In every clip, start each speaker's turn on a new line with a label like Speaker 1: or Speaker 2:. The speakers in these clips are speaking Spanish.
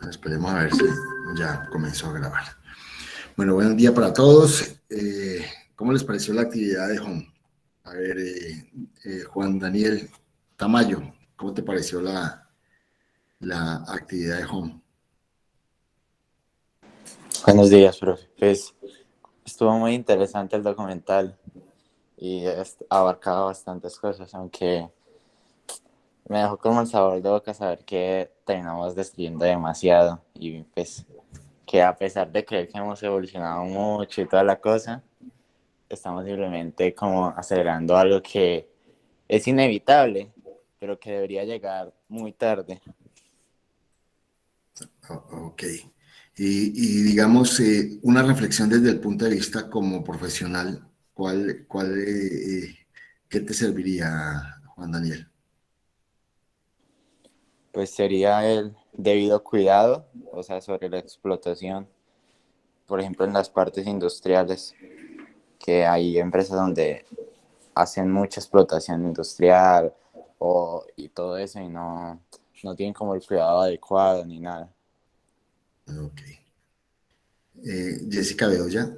Speaker 1: Esperemos a ver si ya comenzó a grabar. Bueno, buen día para todos. ¿Cómo les pareció la actividad de Home? A ver, Juan Daniel Tamayo, ¿cómo te pareció la actividad de Home?
Speaker 2: Buenos días, profe. Pues estuvo muy interesante el documental y abarcaba bastantes cosas, aunque me dejó como el sabor de boca saber que terminamos destruyendo demasiado y pues que a pesar de creer que hemos evolucionado mucho y toda la cosa, estamos simplemente como acelerando algo que es inevitable, pero que debería llegar muy tarde.
Speaker 1: Ok. Y digamos, una reflexión desde el punto de vista como profesional, ¿qué te serviría, Juan Daniel?
Speaker 2: Pues sería el debido cuidado, o sea, sobre la explotación, por ejemplo, en las partes industriales, que hay empresas donde hacen mucha explotación industrial y todo eso y no tienen como el cuidado adecuado ni nada.
Speaker 1: Ok. Jessica Bedoya.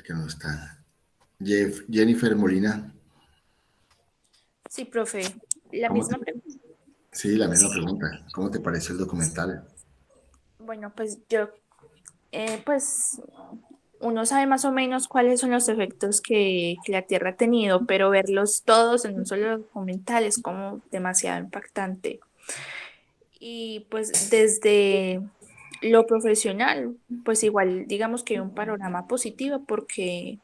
Speaker 1: Que no está. Jennifer Molina.
Speaker 3: Sí, profe, la
Speaker 1: ¿Cómo
Speaker 3: misma pregunta.
Speaker 1: Sí, la misma pregunta. ¿Cómo te pareció el documental?
Speaker 3: Bueno, pues yo, pues uno sabe más o menos cuáles son los efectos que la Tierra ha tenido, pero verlos todos en un solo documental es como demasiado impactante. Y pues desde lo profesional, pues igual digamos que hay un panorama positivo porque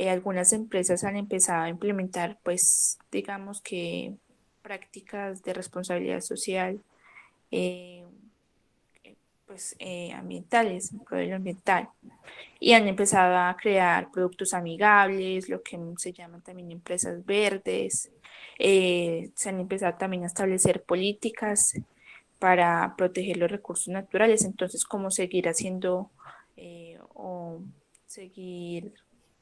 Speaker 3: algunas empresas han empezado a implementar, pues digamos que prácticas de responsabilidad social. eh, pues, ambientales, el problema ambiental, y han empezado a crear productos amigables, lo que se llaman también empresas verdes. Se han empezado también a establecer políticas para proteger los recursos naturales, entonces cómo seguir haciendo o seguir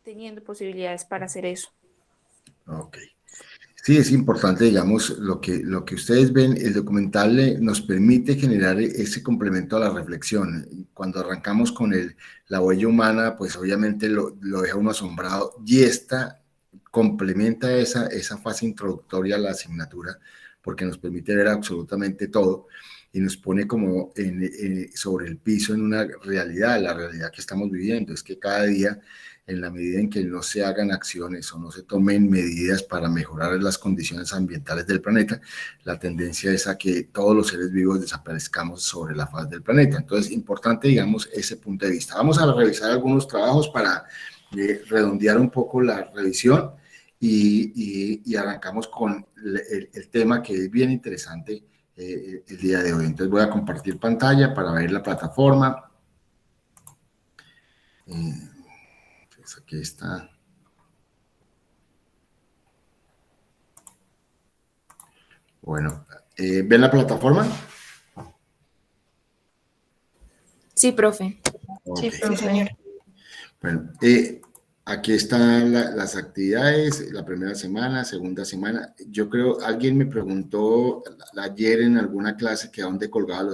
Speaker 3: teniendo posibilidades para hacer eso.
Speaker 1: Ok. Sí, es importante, digamos, lo que ustedes ven, el documental nos permite generar ese complemento a la reflexión. Cuando arrancamos con la huella humana, pues obviamente lo deja uno asombrado y esta complementa esa fase introductoria a la asignatura porque nos permite ver absolutamente todo y nos pone como sobre el piso en una realidad, la realidad que estamos viviendo. Es que cada día, en la medida en que no se hagan acciones o no se tomen medidas para mejorar las condiciones ambientales del planeta, la tendencia es a que todos los seres vivos desaparezcamos sobre la faz del planeta. Entonces, importante, digamos, ese punto de vista. Vamos a revisar algunos trabajos para redondear un poco la revisión y arrancamos con el tema que es bien interesante el día de hoy. Entonces, voy a compartir pantalla para ver la plataforma. Pues aquí está. Bueno, ¿ven la plataforma?
Speaker 3: Sí, profe.
Speaker 1: Okay.
Speaker 3: Sí, señor.
Speaker 1: Bueno, aquí están las actividades, la primera semana, segunda semana. Yo creo, alguien me preguntó ayer en alguna clase que a dónde colgaba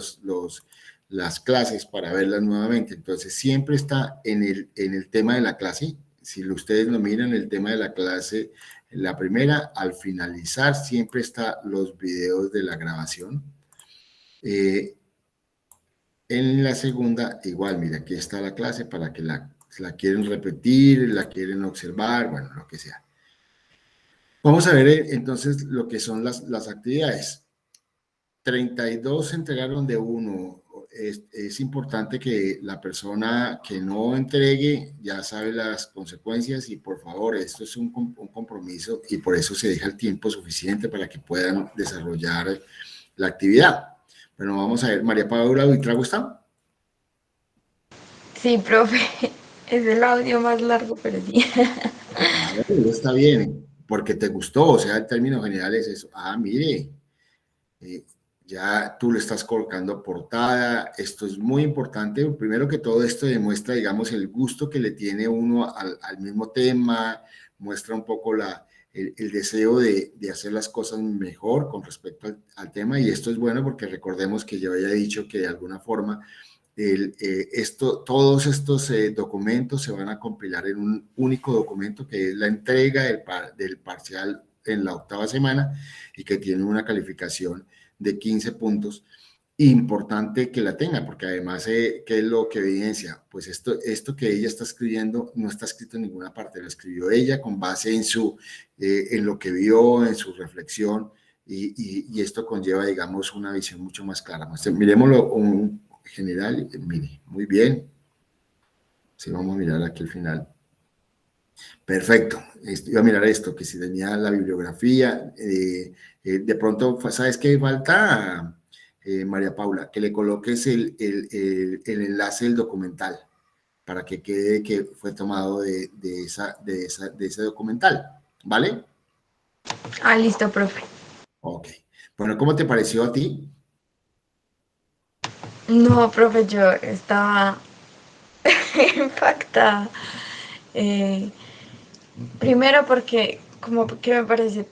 Speaker 1: las clases para verlas nuevamente. Entonces, siempre está en el tema de la clase. Si ustedes lo miran, el tema de la clase, la primera, al finalizar, siempre está los videos de la grabación. En la segunda, igual, mira, aquí está la clase para que la quieren repetir, la quieren observar, bueno, lo que sea. Vamos a ver entonces lo que son las actividades. 32 se entregaron de uno. Es importante que la persona que no entregue ya sabe las consecuencias y por favor, esto es un compromiso y por eso se deja el tiempo suficiente para que puedan desarrollar la actividad. Bueno, vamos a ver, María Paula Buitrago está.
Speaker 4: Sí, profe, es el audio más largo, pero sí.
Speaker 1: Está bien, porque te gustó, o sea, en términos generales eso. Ah, mire, eh, ya tú le estás colocando portada, esto es muy importante. Primero que todo esto demuestra, digamos, el gusto que le tiene uno al mismo tema, muestra un poco el deseo de hacer las cosas mejor con respecto al tema, y esto es bueno porque recordemos que yo había dicho que de alguna forma todos estos documentos se van a compilar en un único documento que es la entrega del parcial en la 8ª semana y que tiene una calificación de 15 puntos. Importante que la tenga, porque además, ¿qué es lo que evidencia? Pues esto que ella está escribiendo no está escrito en ninguna parte, lo escribió ella con base en lo que vio, en su reflexión, y esto conlleva, digamos, una visión mucho más clara. Miremoslo un general, mire, muy bien. Sí, vamos a mirar aquí al final. Perfecto. Iba a mirar esto, que si tenía la bibliografía, de pronto, ¿sabes qué falta, María Paula? Que le coloques el enlace del documental para que quede que fue tomado de ese documental, ¿vale?
Speaker 4: Ah, listo, profe.
Speaker 1: Ok. Bueno, ¿cómo te pareció a ti?
Speaker 4: No, profe, yo estaba impactada. Eh, Primero porque como que me parece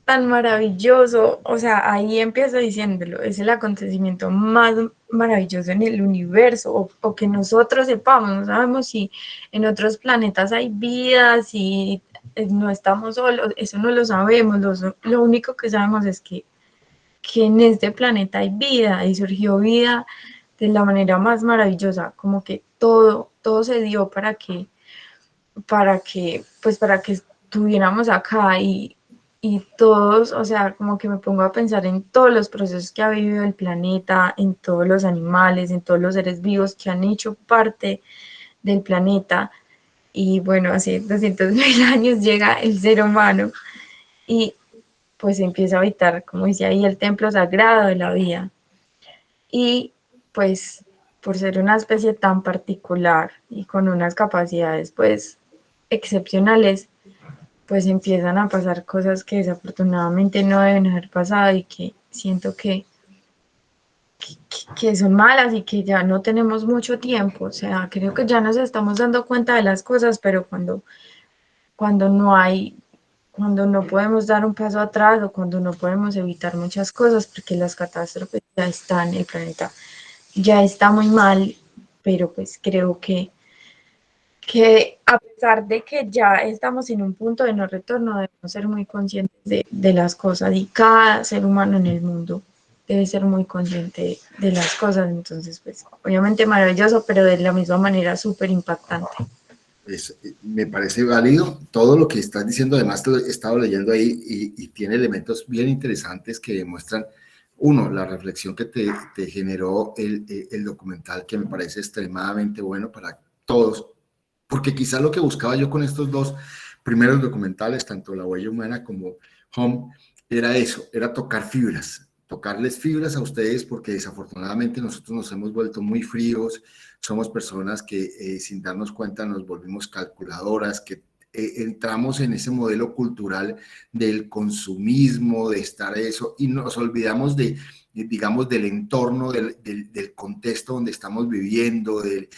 Speaker 4: tan maravilloso, o sea, ahí empiezo diciéndolo, es el acontecimiento más maravilloso en el universo, o que nosotros sepamos, no sabemos si en otros planetas hay vida, si no estamos solos, eso no lo sabemos, lo único que sabemos es que en este planeta hay vida y surgió vida de la manera más maravillosa, como que todo se dio para que estuviéramos acá y todos, o sea, como que me pongo a pensar en todos los procesos que ha vivido el planeta, en todos los animales, en todos los seres vivos que han hecho parte del planeta. Y bueno, hace 200.000 años llega el ser humano y pues empieza a habitar, como dice ahí, el templo sagrado de la vida. Y pues por ser una especie tan particular y con unas capacidades pues excepcionales, pues empiezan a pasar cosas que desafortunadamente no deben haber pasado y que siento que son malas y que ya no tenemos mucho tiempo. O sea, creo que ya nos estamos dando cuenta de las cosas, pero cuando no hay, cuando no podemos dar un paso atrás o cuando no podemos evitar muchas cosas, porque las catástrofes ya están, el planeta ya está muy mal, pero pues creo que a pesar de que ya estamos en un punto de no retorno, debemos ser muy conscientes de las cosas y cada ser humano en el mundo debe ser muy consciente de las cosas. Entonces, pues obviamente maravilloso, pero de la misma manera súper impactante.
Speaker 1: Me parece válido todo lo que estás diciendo. Además, lo he estado leyendo ahí y tiene elementos bien interesantes que demuestran, uno, la reflexión que te generó el documental, que me parece extremadamente bueno para todos, porque quizá lo que buscaba yo con estos dos primeros documentales, tanto La huella humana como Home, era eso, era tocar fibras, tocarles fibras a ustedes, porque desafortunadamente nosotros nos hemos vuelto muy fríos, somos personas que sin darnos cuenta nos volvimos calculadoras, que entramos en ese modelo cultural del consumismo, de estar eso, y nos olvidamos digamos, del entorno, del contexto donde estamos viviendo, de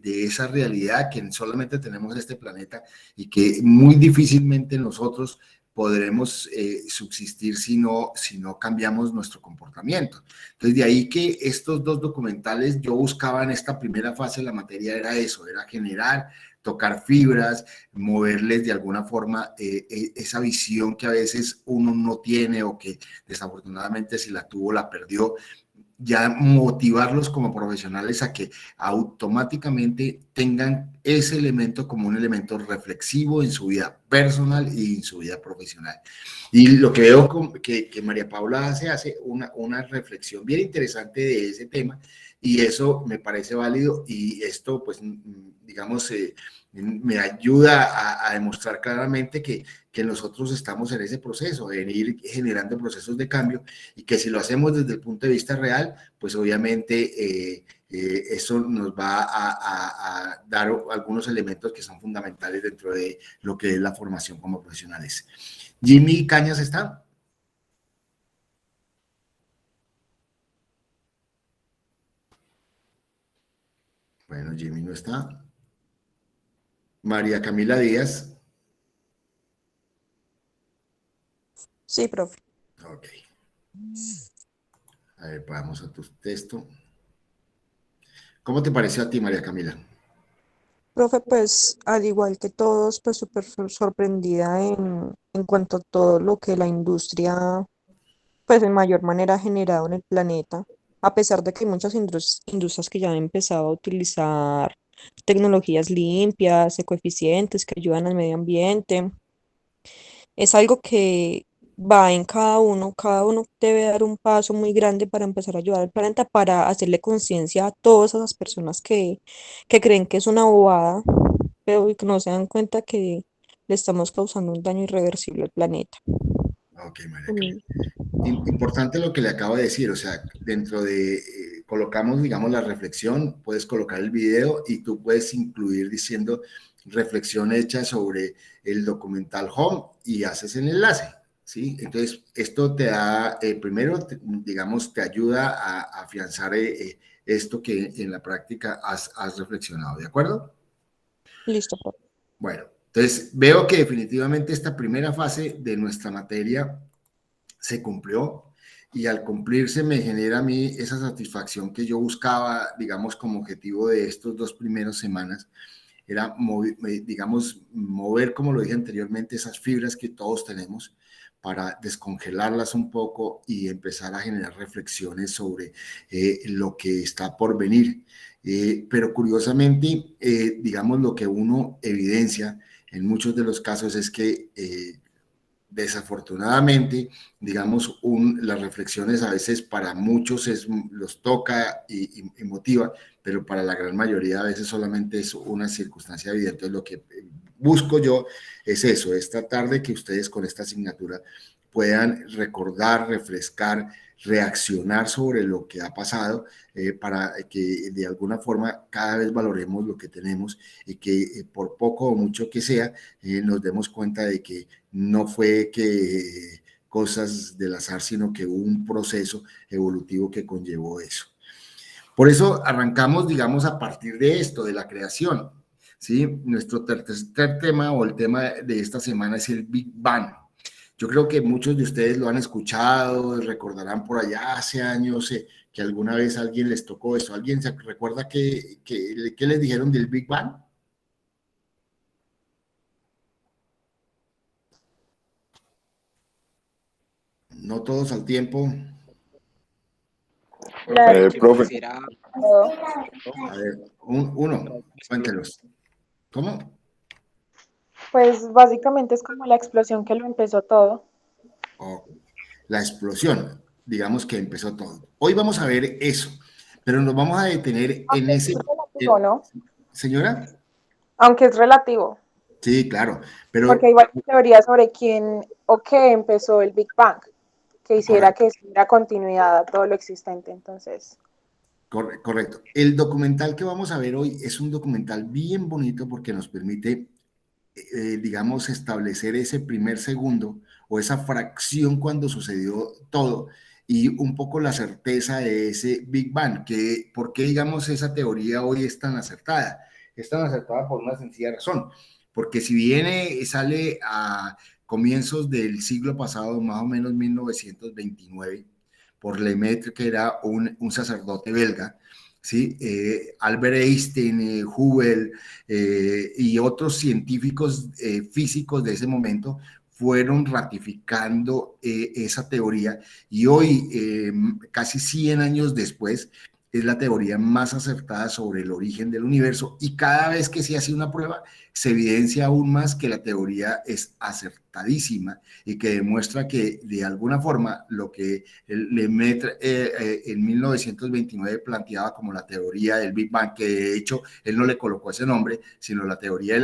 Speaker 1: esa realidad que solamente tenemos en este planeta y que muy difícilmente nosotros podremos subsistir si no cambiamos nuestro comportamiento. Entonces, de ahí que estos dos documentales, yo buscaba en esta primera fase de la materia, era eso, era generar, tocar fibras, moverles de alguna forma esa visión que a veces uno no tiene o que desafortunadamente si la tuvo, la perdió, ya motivarlos como profesionales a que automáticamente tengan ese elemento como un elemento reflexivo en su vida personal y en su vida profesional. Y lo que veo que María Paula hace una reflexión bien interesante de ese tema, y eso me parece válido, y esto pues digamos me ayuda a demostrar claramente que nosotros estamos en ese proceso, en ir generando procesos de cambio, y que si lo hacemos desde el punto de vista real, pues obviamente eso nos va a dar algunos elementos que son fundamentales dentro de lo que es la formación como profesionales. Jimmy Cañas está. Bueno, Jimmy no está. María Camila Díaz.
Speaker 5: Sí, profe.
Speaker 1: Ok. A ver, vamos a tu texto. ¿Cómo te pareció a ti, María Camila?
Speaker 5: Profe, pues al igual que todos, pues súper sorprendida en cuanto a todo lo que la industria, pues en mayor manera ha generado en el planeta, a pesar de que hay muchas industrias que ya han empezado a utilizar tecnologías limpias, ecoeficientes, que ayudan al medio ambiente. Es algo que va en cada uno debe dar un paso muy grande para empezar a ayudar al planeta, para hacerle conciencia a todas esas personas que creen que es una bobada, pero que no se dan cuenta que le estamos causando un daño irreversible al planeta.
Speaker 1: Ok, María Camila.
Speaker 5: Mm.
Speaker 1: Importante lo que le acabo de decir, o sea, dentro de, colocamos, digamos, la reflexión, puedes colocar el video y tú puedes incluir diciendo reflexión hecha sobre el documental Home y haces el enlace, ¿sí? Entonces, esto te da, primero, digamos, te ayuda a afianzar esto que en la práctica has reflexionado, ¿de acuerdo?
Speaker 5: Listo, profe.
Speaker 1: Bueno, entonces veo que definitivamente esta primera fase de nuestra materia se cumplió y al cumplirse me genera a mí esa satisfacción que yo buscaba, digamos, como objetivo de estos 2 primeras semanas, era, digamos, mover, como lo dije anteriormente, esas fibras que todos tenemos para descongelarlas un poco y empezar a generar reflexiones sobre lo que está por venir. Pero curiosamente, digamos, lo que uno evidencia en muchos de los casos es que desafortunadamente, digamos, las reflexiones a veces para muchos los toca y motiva, pero para la gran mayoría a veces solamente es una circunstancia evidente. Lo que busco yo es eso, es tratar de que ustedes con esta asignatura puedan recordar, refrescar, reaccionar sobre lo que ha pasado para que de alguna forma cada vez valoremos lo que tenemos y que por poco o mucho que sea, nos demos cuenta de que no fue que cosas del azar, sino que hubo un proceso evolutivo que conllevó eso. Por eso arrancamos, digamos, a partir de esto, de la creación. ¿Sí? Nuestro tercer tema o el tema de esta semana es el Big Bang. Yo creo que muchos de ustedes lo han escuchado, recordarán por allá hace años que alguna vez a alguien les tocó eso. ¿Alguien se recuerda qué les dijeron del Big Bang? No todos al tiempo.
Speaker 6: Profe,
Speaker 1: A ver, uno, cuéntelos. ¿Cómo?
Speaker 7: Pues básicamente es como la explosión que lo empezó todo.
Speaker 1: Oh, la explosión, digamos que empezó todo. Hoy vamos a ver eso, pero nos vamos a detener en
Speaker 7: Aunque es
Speaker 1: ese...
Speaker 7: relativo, ¿no?
Speaker 1: ¿Señora?
Speaker 7: Aunque es relativo,
Speaker 1: Sí, claro,
Speaker 7: porque
Speaker 1: pero
Speaker 7: hay varias teorías sobre quién o qué empezó el Big Bang, que hiciera
Speaker 1: correcto,
Speaker 7: que diera continuidad a todo lo existente. Entonces,
Speaker 1: correcto. El documental que vamos a ver hoy es un documental bien bonito porque nos permite, digamos, establecer ese primer segundo o esa fracción cuando sucedió todo y un poco la certeza de ese Big Bang, que por qué, digamos, esa teoría hoy es tan acertada. Es tan acertada por una sencilla razón, porque si viene, sale a comienzos del siglo pasado, más o menos 1929, por Lemaitre, que era un sacerdote belga, ¿sí? Albert Einstein, Hubble y otros científicos físicos de ese momento fueron ratificando esa teoría y hoy, casi 100 años después, es la teoría más acertada sobre el origen del universo y cada vez que se hace una prueba se evidencia aún más que la teoría es acertadísima y que demuestra que de alguna forma lo que Lemaitre en 1929 planteaba como la teoría del Big Bang, que de hecho él no le colocó ese nombre, sino la teoría de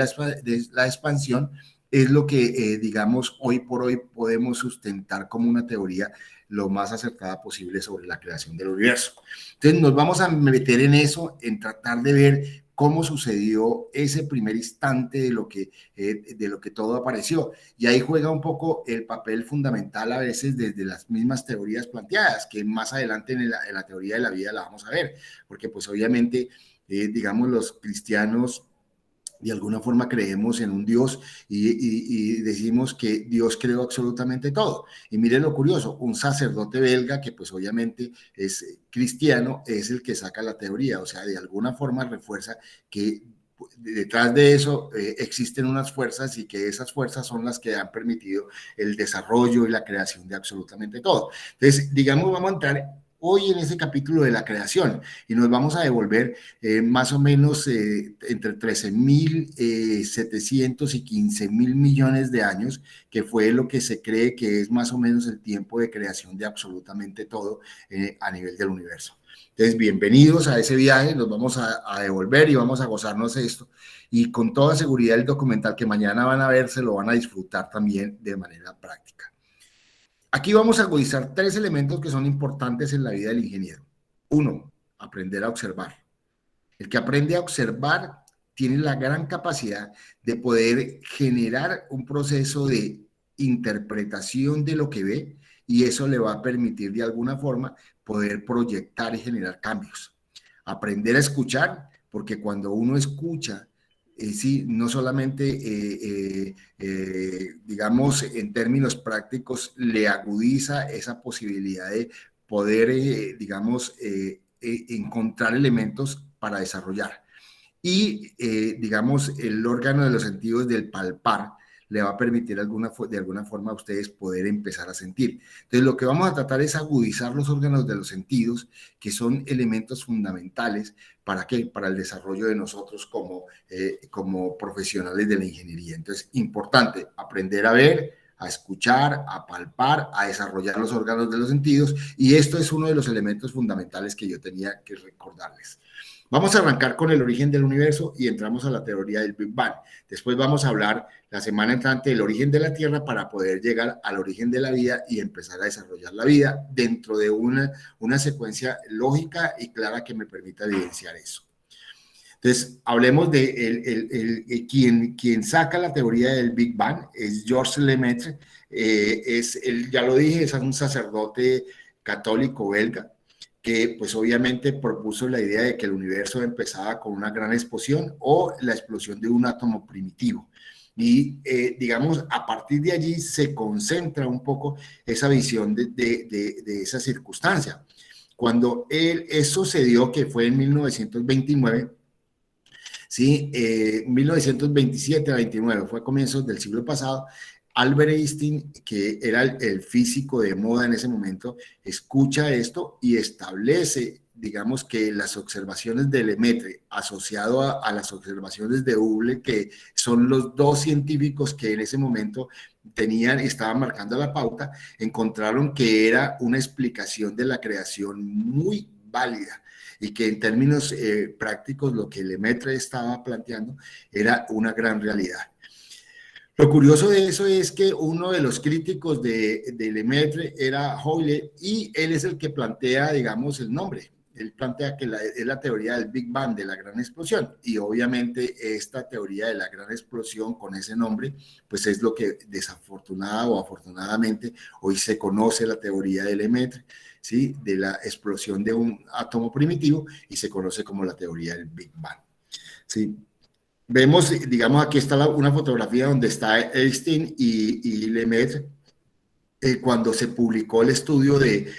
Speaker 1: la expansión, es lo que, digamos, hoy por hoy podemos sustentar como una teoría lo más acertada posible sobre la creación del universo. Entonces nos vamos a meter en eso, en tratar de ver cómo sucedió ese primer instante de lo que todo apareció. Y ahí juega un poco el papel fundamental a veces desde las mismas teorías planteadas, que más adelante en la teoría de la vida la vamos a ver, porque pues obviamente, digamos, los cristianos de alguna forma creemos en un Dios y decimos que Dios creó absolutamente todo. Y miren lo curioso, un sacerdote belga que pues obviamente es cristiano es el que saca la teoría, o sea, de alguna forma refuerza que detrás de eso existen unas fuerzas y que esas fuerzas son las que han permitido el desarrollo y la creación de absolutamente todo. Entonces, digamos, vamos a entrar hoy en ese capítulo de la creación y nos vamos a devolver más o menos entre 13.700 y 15.000 millones de años, que fue lo que se cree que es más o menos el tiempo de creación de absolutamente todo a nivel del universo. Entonces, bienvenidos a ese viaje, nos vamos a devolver y vamos a gozarnos esto. Y con toda seguridad el documental que mañana van a ver se lo van a disfrutar también de manera práctica. Aquí vamos a agudizar 3 elementos que son importantes en la vida del ingeniero. 1, aprender a observar. El que aprende a observar tiene la gran capacidad de poder generar un proceso de interpretación de lo que ve y eso le va a permitir de alguna forma poder proyectar y generar cambios. Aprender a escuchar, porque cuando uno escucha, sí, no solamente, digamos, en términos prácticos, le agudiza esa posibilidad de poder, digamos, encontrar elementos para desarrollar. Y, digamos, el órgano de los sentidos del palpar le va a permitir de alguna forma a ustedes poder empezar a sentir. Entonces, lo que vamos a tratar es agudizar los órganos de los sentidos, que son elementos fundamentales ¿para qué? Para el desarrollo de nosotros como profesionales de la ingeniería. Entonces, importante aprender a ver, a escuchar, a palpar, a desarrollar los órganos de los sentidos, y esto es uno de los elementos fundamentales que yo tenía que recordarles. Vamos a arrancar con el origen del universo y entramos a la teoría del Big Bang. Después vamos a hablar la semana entrante del origen de la Tierra para poder llegar al origen de la vida y empezar a desarrollar la vida dentro de una secuencia lógica y clara que me permita evidenciar eso. Entonces, hablemos de quien saca la teoría del Big Bang, es Georges Lemaitre, ya lo dije, es un sacerdote católico belga, que pues obviamente propuso la idea de que el universo empezaba con una gran explosión o la explosión de un átomo primitivo. Y digamos, a partir de allí se concentra un poco esa visión de esa circunstancia. Cuando eso se dio, que fue en 1929, ¿sí? 1927 a 29, fue a comienzos del siglo pasado, Albert Einstein, que era el físico de moda en ese momento, escucha esto y establece, digamos, que las observaciones de Lemaitre asociado a las observaciones de Hubble, que son los dos científicos que en ese momento estaban marcando la pauta, encontraron que era una explicación de la creación muy válida y que en términos prácticos lo que Lemaitre estaba planteando era una gran realidad. Lo curioso de eso es que uno de los críticos de Lemaitre era Hoyle y él es el que plantea, digamos, el nombre. Él plantea que es la teoría del Big Bang, de la gran explosión, y obviamente esta teoría de la gran explosión con ese nombre, pues es lo que desafortunada o afortunadamente hoy se conoce la teoría de Lemaitre, ¿sí? De la explosión de un átomo primitivo y se conoce como la teoría del Big Bang, ¿sí? Vemos, digamos, aquí está una fotografía donde está Einstein y Lemaitre, cuando se publicó el estudio de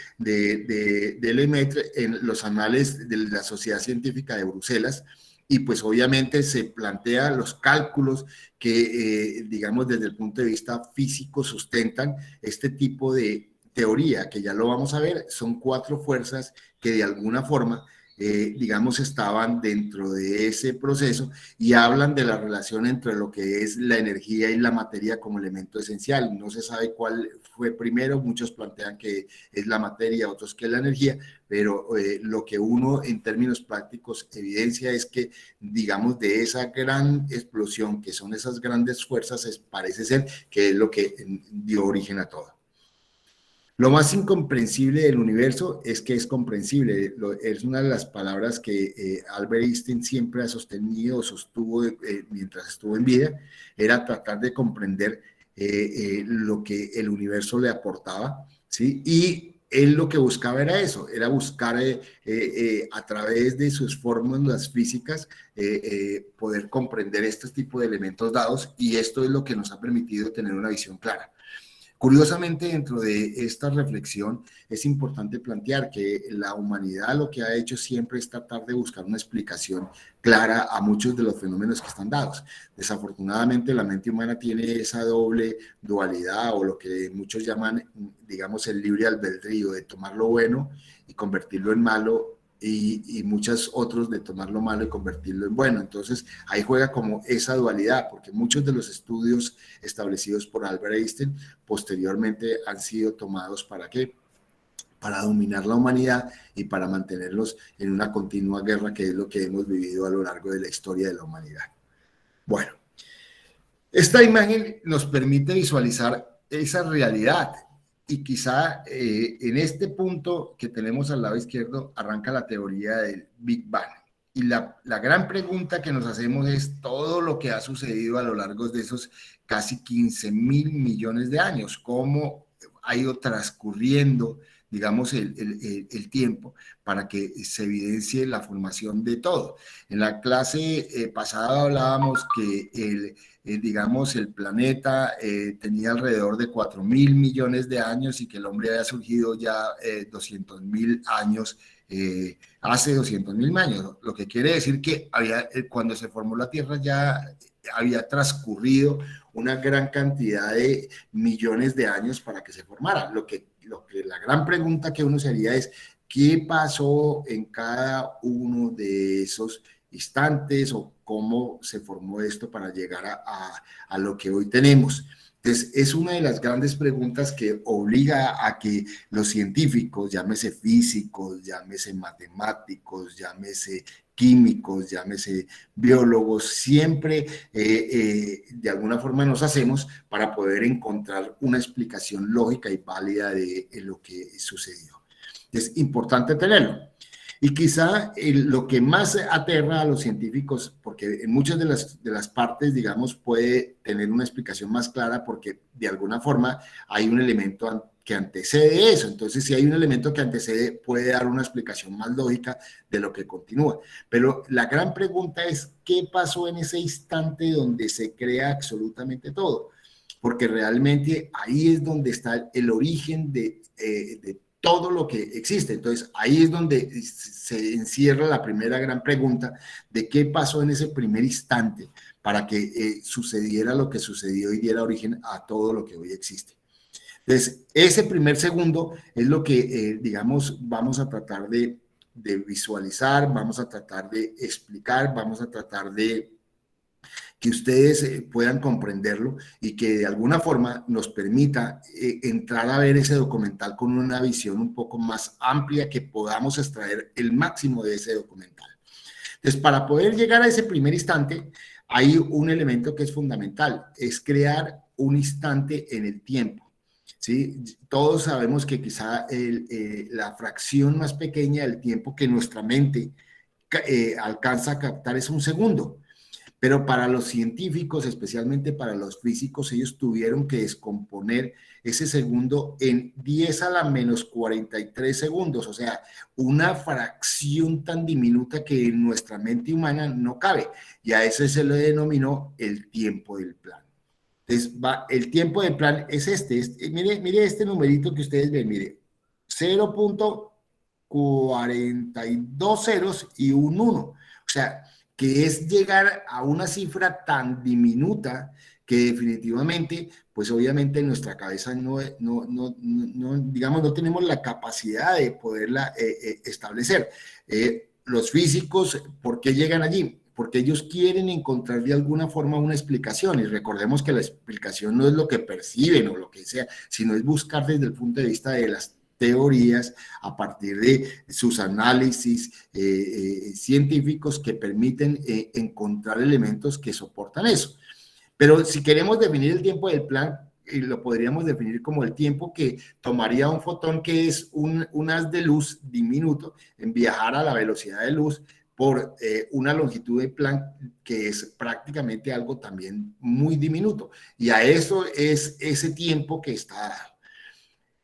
Speaker 1: Lemaitre en los anales de la Sociedad Científica de Bruselas, y pues obviamente se plantea los cálculos que, digamos, desde el punto de vista físico sustentan este tipo de teoría, que ya lo vamos a ver, son 4 fuerzas que de alguna forma digamos, estaban dentro de ese proceso y hablan de la relación entre lo que es la energía y la materia como elemento esencial. No se sabe cuál fue primero, muchos plantean que es la materia, otros que es la energía, pero lo que uno en términos prácticos evidencia es que, digamos, de esa gran explosión, que son esas grandes fuerzas, parece ser que es lo que dio origen a todo. Lo más incomprensible del universo es que es comprensible. Es una de las palabras que Albert Einstein siempre ha sostenido o sostuvo mientras estuvo en vida, era tratar de comprender lo que el universo le aportaba, ¿sí? Y él lo que buscaba era eso, era buscar a través de sus fórmulas físicas poder comprender estos tipos de elementos dados, y esto es lo que nos ha permitido tener una visión clara. Curiosamente, dentro de esta reflexión es importante plantear que la humanidad lo que ha hecho siempre es tratar de buscar una explicación clara a muchos de los fenómenos que están dados. Desafortunadamente, la mente humana tiene esa doble dualidad, o lo que muchos llaman, digamos, el libre albedrío, de tomar lo bueno y convertirlo en malo, y muchos otros de tomar lo malo y convertirlo en bueno. Entonces ahí juega como esa dualidad, porque muchos de los estudios establecidos por Albert Einstein posteriormente han sido tomados ¿para qué? Para dominar la humanidad y para mantenerlos en una continua guerra, que es lo que hemos vivido a lo largo de la historia de la humanidad. Bueno, esta imagen nos permite visualizar esa realidad. Y quizá en este punto que tenemos al lado izquierdo arranca la teoría del Big Bang. Y la gran pregunta que nos hacemos es todo lo que ha sucedido a lo largo de esos casi 15.000 millones de años, cómo ha ido transcurriendo, digamos, el tiempo para que se evidencie la formación de todo. En la clase pasada hablábamos que digamos, el planeta tenía alrededor de 4.000 millones de años y que el hombre había surgido ya 200.000 años, hace 200.000 años, lo que quiere decir que cuando se formó la Tierra ya había transcurrido una gran cantidad de millones de años para que se formara. La gran pregunta que uno se haría es, ¿qué pasó en cada uno de esos instantes, o cómo se formó esto para llegar a lo que hoy tenemos? Entonces, es una de las grandes preguntas que obliga a que los científicos, llámese físicos, llámese matemáticos, llámese químicos, llámese biólogos, siempre de alguna forma nos hacemos para poder encontrar una explicación lógica y válida de lo que sucedió. Es importante tenerlo. Y quizá lo que más aterra a los científicos, porque en muchas de las partes, digamos, puede tener una explicación más clara, porque de alguna forma hay un elemento que antecede eso. Entonces, si hay un elemento que antecede, puede dar una explicación más lógica de lo que continúa. Pero la gran pregunta es, ¿qué pasó en ese instante donde se crea absolutamente todo? Porque realmente ahí es donde está el origen de todo lo que existe. Entonces, ahí es donde se encierra la primera gran pregunta de qué pasó en ese primer instante para que sucediera lo que sucedió y diera origen a todo lo que hoy existe. Entonces, ese primer segundo es lo que, digamos, vamos a tratar de visualizar, vamos a tratar de explicar, vamos a tratar de que ustedes puedan comprenderlo y que de alguna forma nos permita entrar a ver ese documental con una visión un poco más amplia, que podamos extraer el máximo de ese documental. Entonces, para poder llegar a ese primer instante, hay un elemento que es fundamental, es crear un instante en el tiempo. ¿Sí? Todos sabemos que quizá la fracción más pequeña del tiempo que nuestra mente alcanza a captar es un segundo. Pero para los científicos, especialmente para los físicos, ellos tuvieron que descomponer ese segundo en 10 a la menos 43 segundos, o sea, una fracción tan diminuta que en nuestra mente humana no cabe, y a eso se le denominó el tiempo del plan. Entonces, el tiempo del plan es mire este numerito que ustedes ven, mire, 0.42 ceros y un 1, o sea, que es llegar a una cifra tan diminuta que definitivamente, pues obviamente en nuestra cabeza digamos, no tenemos la capacidad de poderla establecer. Los físicos, ¿por qué llegan allí? Porque ellos quieren encontrar de alguna forma una explicación, y recordemos que la explicación no es lo que perciben o lo que sea, sino es buscar desde el punto de vista de las teorías, a partir de sus análisis científicos que permiten encontrar elementos que soportan eso. Pero si queremos definir el tiempo del plan, lo podríamos definir como el tiempo que tomaría un fotón, que es un haz de luz diminuto, en viajar a la velocidad de luz por una longitud de Planck que es prácticamente algo también muy diminuto. Y a eso es ese tiempo que está dado.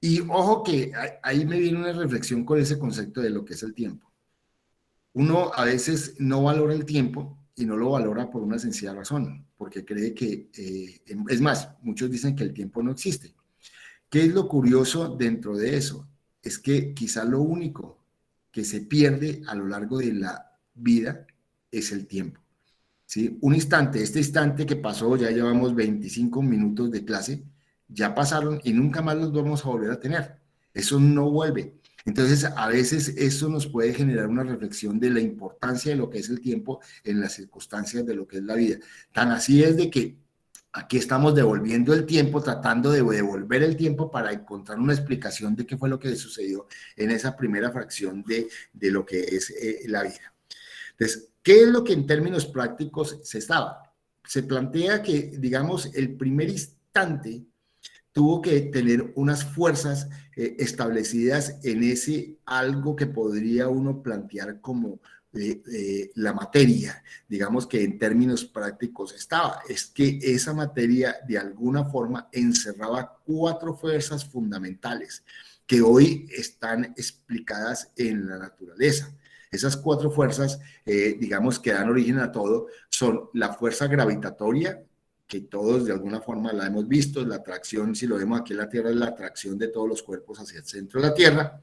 Speaker 1: Y ojo que ahí me viene una reflexión con ese concepto de lo que es el tiempo. Uno a veces no valora el tiempo y no lo valora por una sencilla razón, porque cree que, es más, muchos dicen que el tiempo no existe. ¿Qué es lo curioso dentro de eso? Es que quizá lo único que se pierde a lo largo de la vida es el tiempo. ¿Sí? Un instante, este instante que pasó, ya llevamos 25 minutos de clase, ya pasaron y nunca más los vamos a volver a tener. Eso no vuelve. Entonces, a veces eso nos puede generar una reflexión de la importancia de lo que es el tiempo en las circunstancias de lo que es la vida. Tan así es de que aquí estamos devolviendo el tiempo, tratando de devolver el tiempo para encontrar una explicación de qué fue lo que sucedió en esa primera fracción de lo que es la vida. Entonces, ¿qué es lo que en términos prácticos se estaba? Se plantea que, digamos, el primer instante tuvo que tener unas fuerzas establecidas en ese algo que podría uno plantear como la materia, digamos que en términos prácticos estaba. Es que esa materia de alguna forma encerraba 4 fuerzas fundamentales que hoy están explicadas en la naturaleza. Esas 4 fuerzas, digamos, que dan origen a todo, son la fuerza gravitatoria, que todos de alguna forma la hemos visto, la atracción, si lo vemos aquí en la Tierra, es la atracción de todos los cuerpos hacia el centro de la Tierra,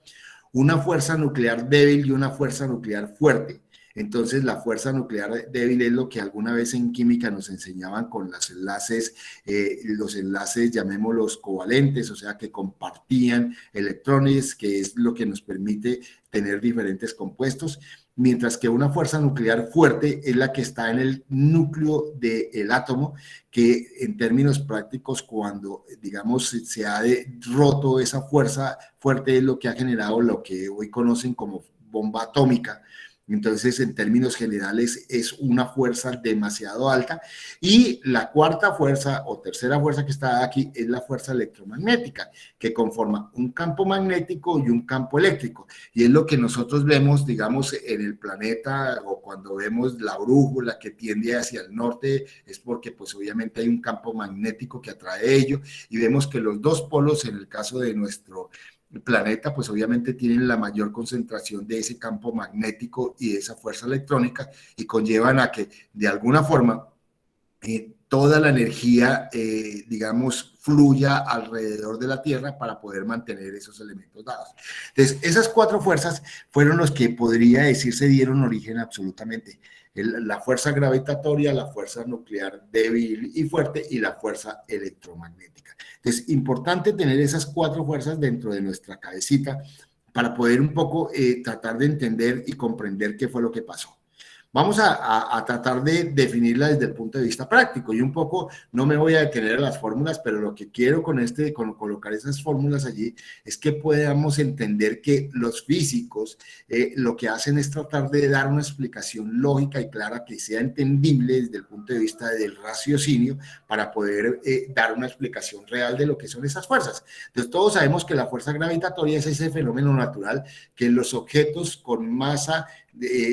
Speaker 1: una fuerza nuclear débil y una fuerza nuclear fuerte. Entonces, la fuerza nuclear débil es lo que alguna vez en química nos enseñaban con los enlaces, llamémoslos covalentes, o sea, que compartían electrones, que es lo que nos permite tener diferentes compuestos, mientras que una fuerza nuclear fuerte es la que está en el núcleo del átomo, que en términos prácticos, cuando, digamos, se ha roto esa fuerza fuerte, es lo que ha generado lo que hoy conocen como bomba atómica. Entonces, en términos generales, es una fuerza demasiado alta. Y la cuarta fuerza o tercera fuerza que está aquí es la fuerza electromagnética, que conforma un campo magnético y un campo eléctrico. Y es lo que nosotros vemos, digamos, en el planeta, o cuando vemos la brújula que tiende hacia el norte, es porque pues obviamente hay un campo magnético que atrae ello, y vemos que los dos polos, en el caso de nuestro planeta, pues obviamente tienen la mayor concentración de ese campo magnético y de esa fuerza electrónica, y conllevan a que de alguna forma toda la energía, digamos, fluya alrededor de la Tierra para poder mantener esos elementos dados. Entonces, esas 4 fuerzas fueron los que podría decirse dieron origen absolutamente. La fuerza gravitatoria, la fuerza nuclear débil y fuerte, y la fuerza electromagnética. Entonces, importante tener esas 4 fuerzas dentro de nuestra cabecita para poder un poco tratar de entender y comprender qué fue lo que pasó. Vamos a tratar de definirla desde el punto de vista práctico, y un poco no me voy a detener a las fórmulas, pero lo que quiero con colocar esas fórmulas allí es que podamos entender que los físicos lo que hacen es tratar de dar una explicación lógica y clara que sea entendible desde el punto de vista del raciocinio, para poder dar una explicación real de lo que son esas fuerzas. Entonces, todos sabemos que la fuerza gravitatoria es ese fenómeno natural que los objetos con masa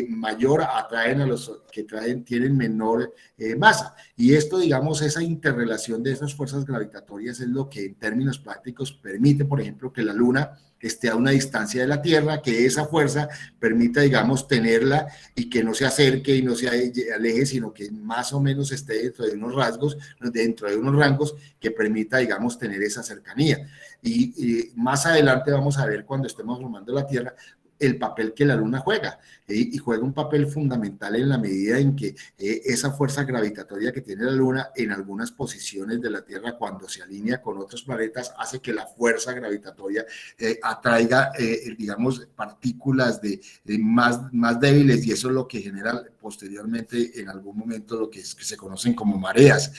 Speaker 1: mayor atraen a los que tienen menor masa, y esto, digamos, esa interrelación de esas fuerzas gravitatorias es lo que en términos prácticos permite, por ejemplo, que la Luna esté a una distancia de la Tierra, que esa fuerza permita, digamos, tenerla y que no se acerque y no se aleje, sino que más o menos esté dentro de unos rasgos, dentro de unos rangos que permita, digamos, tener esa cercanía. Y más adelante vamos a ver, cuando estemos formando la Tierra, el papel que la Luna juega, y juega un papel fundamental en la medida en que esa fuerza gravitatoria que tiene la Luna en algunas posiciones de la Tierra, cuando se alinea con otros planetas, hace que la fuerza gravitatoria atraiga, digamos, partículas más débiles, y eso es lo que genera posteriormente en algún momento lo que se conocen como mareas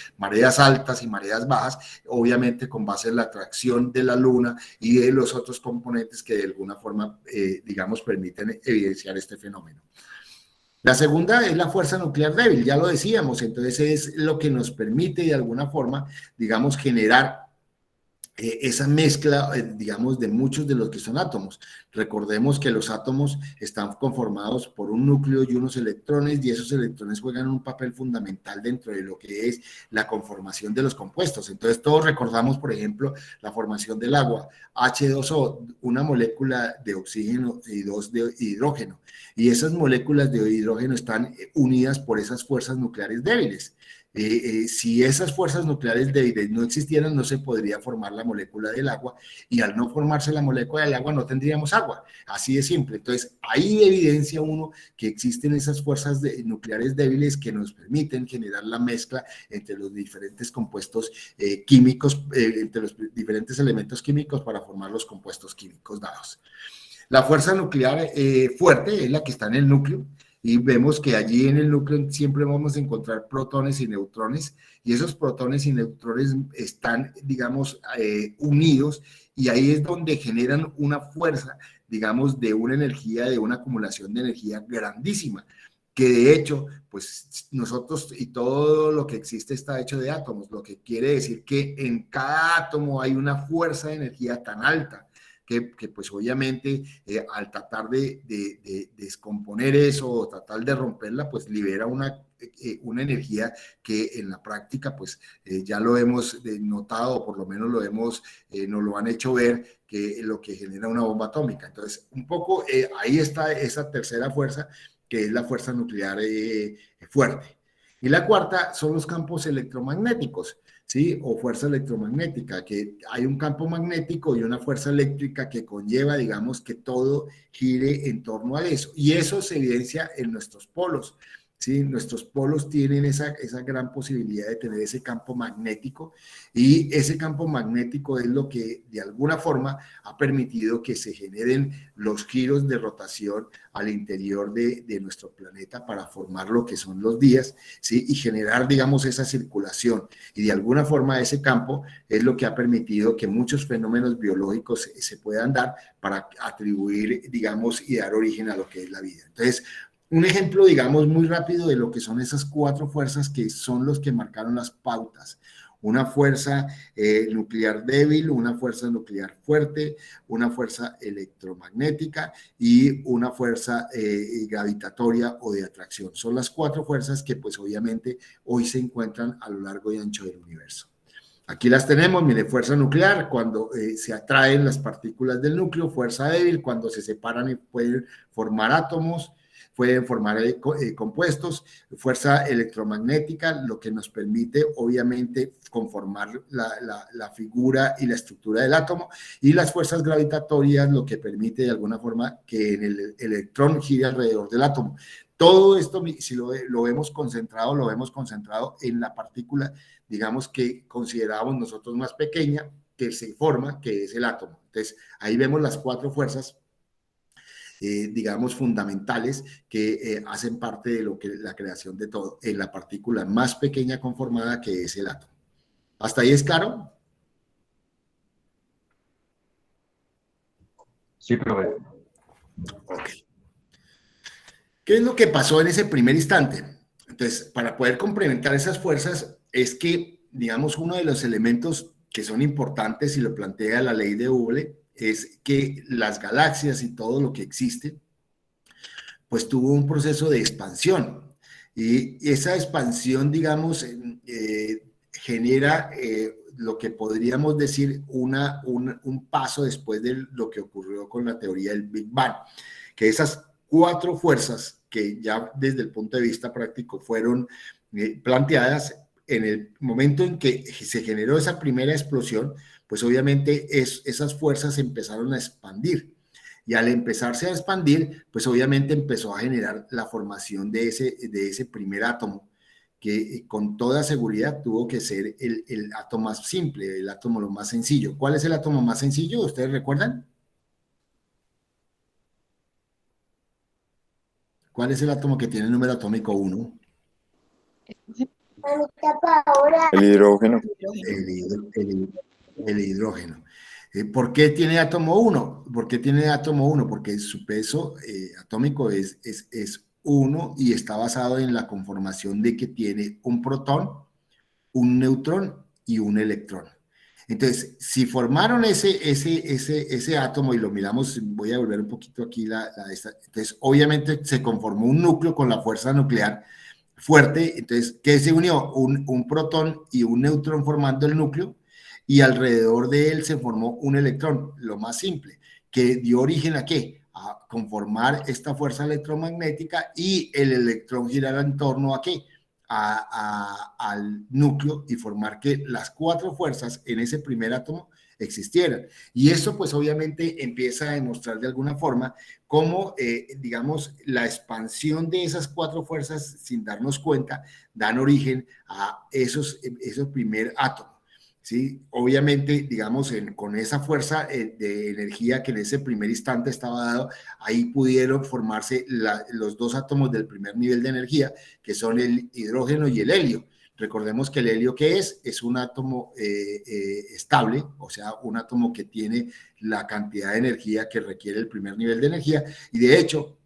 Speaker 1: altas y mareas bajas, obviamente con base en la atracción de la Luna y de los otros componentes que de alguna forma, digamos, permiten evidenciar este fenómeno. La segunda es la fuerza nuclear débil, ya lo decíamos. Entonces es lo que nos permite de alguna forma, digamos, generar esa mezcla, digamos, de muchos de los que son átomos. Recordemos que los átomos están conformados por un núcleo y unos electrones, y esos electrones juegan un papel fundamental dentro de lo que es la conformación de los compuestos. Entonces, todos recordamos, por ejemplo, la formación del agua, H2O, una molécula de oxígeno y dos de hidrógeno, y esas moléculas de hidrógeno están unidas por esas fuerzas nucleares débiles. Si esas fuerzas nucleares débiles no existieran, no se podría formar la molécula del agua, y al no formarse la molécula del agua no tendríamos agua, así de simple. Entonces, ahí evidencia uno que existen esas fuerzas nucleares débiles que nos permiten generar la mezcla entre los diferentes compuestos químicos, entre los diferentes elementos químicos para formar los compuestos químicos dados. La fuerza nuclear fuerte es la que está en el núcleo, y vemos que allí en el núcleo siempre vamos a encontrar protones y neutrones, y esos protones y neutrones están, digamos, unidos, y ahí es donde generan una fuerza, digamos, de una energía, de una acumulación de energía grandísima, que de hecho, pues nosotros y todo lo que existe está hecho de átomos, lo que quiere decir que en cada átomo hay una fuerza de energía tan alta, que pues obviamente al tratar de descomponer eso o tratar de romperla, pues libera una energía que en la práctica pues ya lo hemos notado, o por lo menos nos lo han hecho ver, que lo que genera una bomba atómica. Entonces, un poco ahí está esa tercera fuerza, que es la fuerza nuclear fuerte. Y la cuarta son los campos electromagnéticos, ¿sí? O fuerza electromagnética, que hay un campo magnético y una fuerza eléctrica que conlleva, digamos, que todo gire en torno a eso. Y eso se evidencia en nuestros polos, ¿sí? Nuestros polos tienen esa gran posibilidad de tener ese campo magnético, y ese campo magnético es lo que de alguna forma ha permitido que se generen los giros de rotación al interior de nuestro planeta para formar lo que son los días, ¿sí? Y generar, digamos, esa circulación. Y de alguna forma ese campo es lo que ha permitido que muchos fenómenos biológicos se puedan dar para atribuir, digamos, y dar origen a lo que es la vida. Entonces, un ejemplo, digamos, muy rápido de lo que son esas cuatro fuerzas que son los que marcaron las pautas: una fuerza nuclear débil, una fuerza nuclear fuerte, una fuerza electromagnética y una fuerza gravitatoria o de atracción. Son las cuatro fuerzas que pues obviamente hoy se encuentran a lo largo y ancho del universo. Aquí las tenemos. Mire, fuerza nuclear, cuando se atraen las partículas del núcleo; fuerza débil, cuando se separan y pueden formar átomos, pueden formar compuestos; fuerza electromagnética, lo que nos permite obviamente conformar la figura y la estructura del átomo; y las fuerzas gravitatorias, lo que permite de alguna forma que el electrón gire alrededor del átomo. Todo esto, si lo vemos concentrado en la partícula, digamos, que considerábamos nosotros más pequeña, que se forma, que es el átomo. Entonces, ahí vemos las cuatro fuerzas digamos, fundamentales que hacen parte de lo que la creación de todo, en la partícula más pequeña conformada, que es el átomo. ¿Hasta ahí es claro?
Speaker 6: Sí, profe.
Speaker 1: Ok. ¿Qué es lo que pasó en ese primer instante? Entonces, para poder complementar esas fuerzas es que, digamos, uno de los elementos que son importantes, y lo plantea la ley de Hubble, es que las galaxias y todo lo que existe pues tuvo un proceso de expansión, y esa expansión, digamos, genera lo que podríamos decir un paso después de lo que ocurrió con la teoría del Big Bang, que esas cuatro fuerzas que ya desde el punto de vista práctico fueron planteadas, en el momento en que se generó esa primera explosión, pues obviamente esas fuerzas empezaron a expandir. Y al empezarse a expandir, pues obviamente empezó a generar la formación de ese primer átomo, que con toda seguridad tuvo que ser el átomo más simple, el átomo lo más sencillo. ¿Cuál es el átomo más sencillo? ¿Ustedes recuerdan? ¿Cuál es el átomo que tiene el número atómico 1?
Speaker 2: El hidrógeno.
Speaker 1: El hidrógeno. ¿Por qué tiene átomo 1? ¿Por qué tiene átomo 1? Porque su peso atómico es 1, y está basado en la conformación de que tiene un protón, un neutrón y un electrón. Entonces, si formaron ese átomo y lo miramos, voy a volver un poquito aquí entonces obviamente se conformó un núcleo con la fuerza nuclear fuerte, entonces, ¿qué se unió? Un protón y un neutrón formando el núcleo, y alrededor de él se formó un electrón, lo más simple, que dio origen ¿a qué? A conformar esta fuerza electromagnética, y el electrón girara en torno ¿a qué? Al núcleo, y formar que las cuatro fuerzas en ese primer átomo existieran. Y eso pues obviamente empieza a demostrar de alguna forma cómo, digamos, la expansión de esas cuatro fuerzas sin darnos cuenta dan origen a esos primer átomos. ¿Sí? Obviamente, digamos, con esa fuerza de energía que en ese primer instante estaba dado, ahí pudieron formarse los dos átomos del primer nivel de energía, que son el hidrógeno y el helio. Recordemos que el helio, ¿qué es? Es un átomo estable, o sea, un átomo que tiene la cantidad de energía que requiere el primer nivel de energía, y de hecho,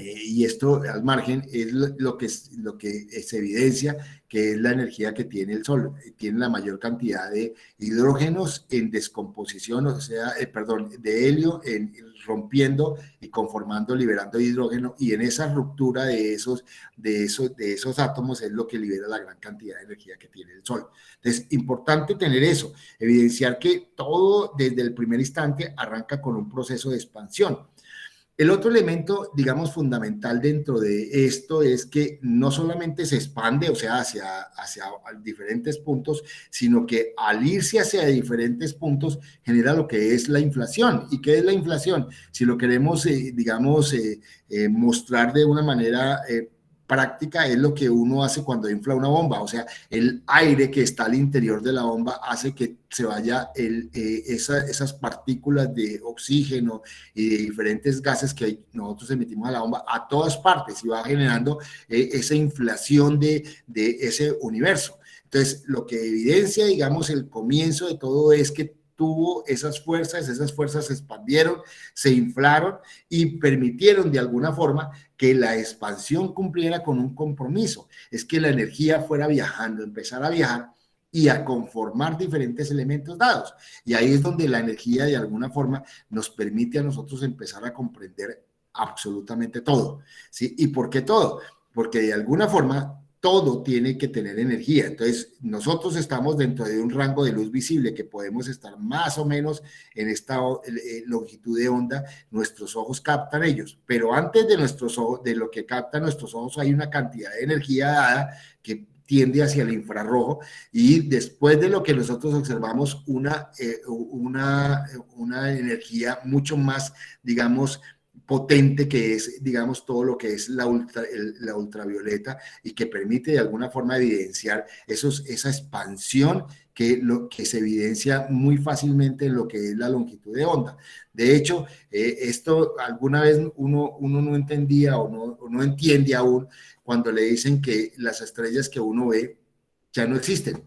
Speaker 1: y esto al margen es lo que se evidencia que es la energía que tiene el Sol. Tiene la mayor cantidad de hidrógenos en descomposición, o sea, perdón, de helio rompiendo y conformando, liberando hidrógeno, y en esa ruptura de esos átomos es lo que libera la gran cantidad de energía que tiene el Sol. Entonces, importante tener eso, evidenciar que todo desde el primer instante arranca con un proceso de expansión. El otro elemento, digamos, fundamental dentro de esto es que no solamente se expande, o sea, hacia diferentes puntos, sino que al irse hacia diferentes puntos genera lo que es la inflación. ¿Y qué es la inflación? Si lo queremos, digamos, mostrar de una manera práctica, es lo que uno hace cuando infla una bomba, o sea, el aire que está al interior de la bomba hace que se vaya esas partículas de oxígeno y de diferentes gases que nosotros emitimos a la bomba a todas partes, y va generando esa inflación de ese universo. Entonces, lo que evidencia, digamos, el comienzo de todo es que tuvo esas fuerzas se expandieron, se inflaron y permitieron de alguna forma que la expansión cumpliera con un compromiso, es que la energía fuera viajando, empezar a viajar y a conformar diferentes elementos dados. Y ahí es donde la energía de alguna forma nos permite a nosotros empezar a comprender absolutamente todo. ¿Sí? ¿Y por qué todo? Porque de alguna forma todo tiene que tener energía. Entonces, nosotros estamos dentro de un rango de luz visible que podemos estar más o menos en esta longitud de onda, nuestros ojos captan ellos, pero antes de nuestros ojos, de lo que captan nuestros ojos, hay una cantidad de energía dada que tiende hacia el infrarrojo, y después de lo que nosotros observamos una energía mucho más, digamos, potente, que es, digamos, todo lo que es la ultravioleta, y que permite de alguna forma evidenciar esa expansión que se evidencia muy fácilmente en lo que es la longitud de onda. De hecho, esto alguna vez uno no entendía o no entiende aún cuando le dicen que las estrellas que uno ve ya no existen.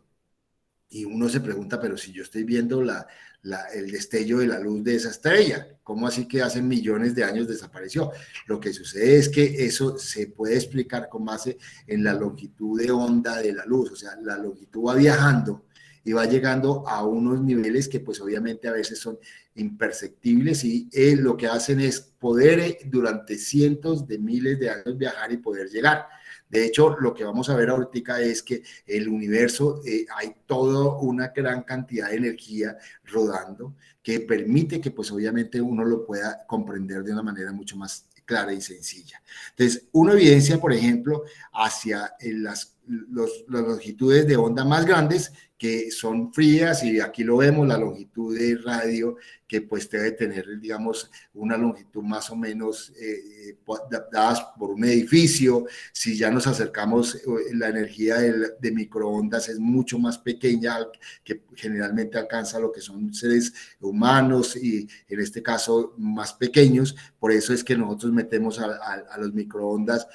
Speaker 1: Y uno se pregunta, pero si yo estoy viendo el destello de la luz de esa estrella, ¿cómo así que hace millones de años desapareció? Lo que sucede es que eso se puede explicar con base en la longitud de onda de la luz, o sea, la longitud va viajando y va llegando a unos niveles que pues obviamente a veces son imperceptibles, y lo que hacen es poder durante cientos de miles de años viajar y poder llegar. De hecho, lo que vamos a ver ahorita es que el universo, hay toda una gran cantidad de energía rodando que permite que pues obviamente uno lo pueda comprender de una manera mucho más clara y sencilla. Entonces, una evidencia, por ejemplo, hacia las longitudes de onda más grandes, que son frías, y aquí lo vemos, la longitud de radio, que pues debe tener, digamos, una longitud más o menos dadas por un edificio. Si ya nos acercamos, la energía de microondas es mucho más pequeña, que generalmente alcanza lo que son seres humanos, y en este caso más pequeños. Por eso es que nosotros metemos a los microondas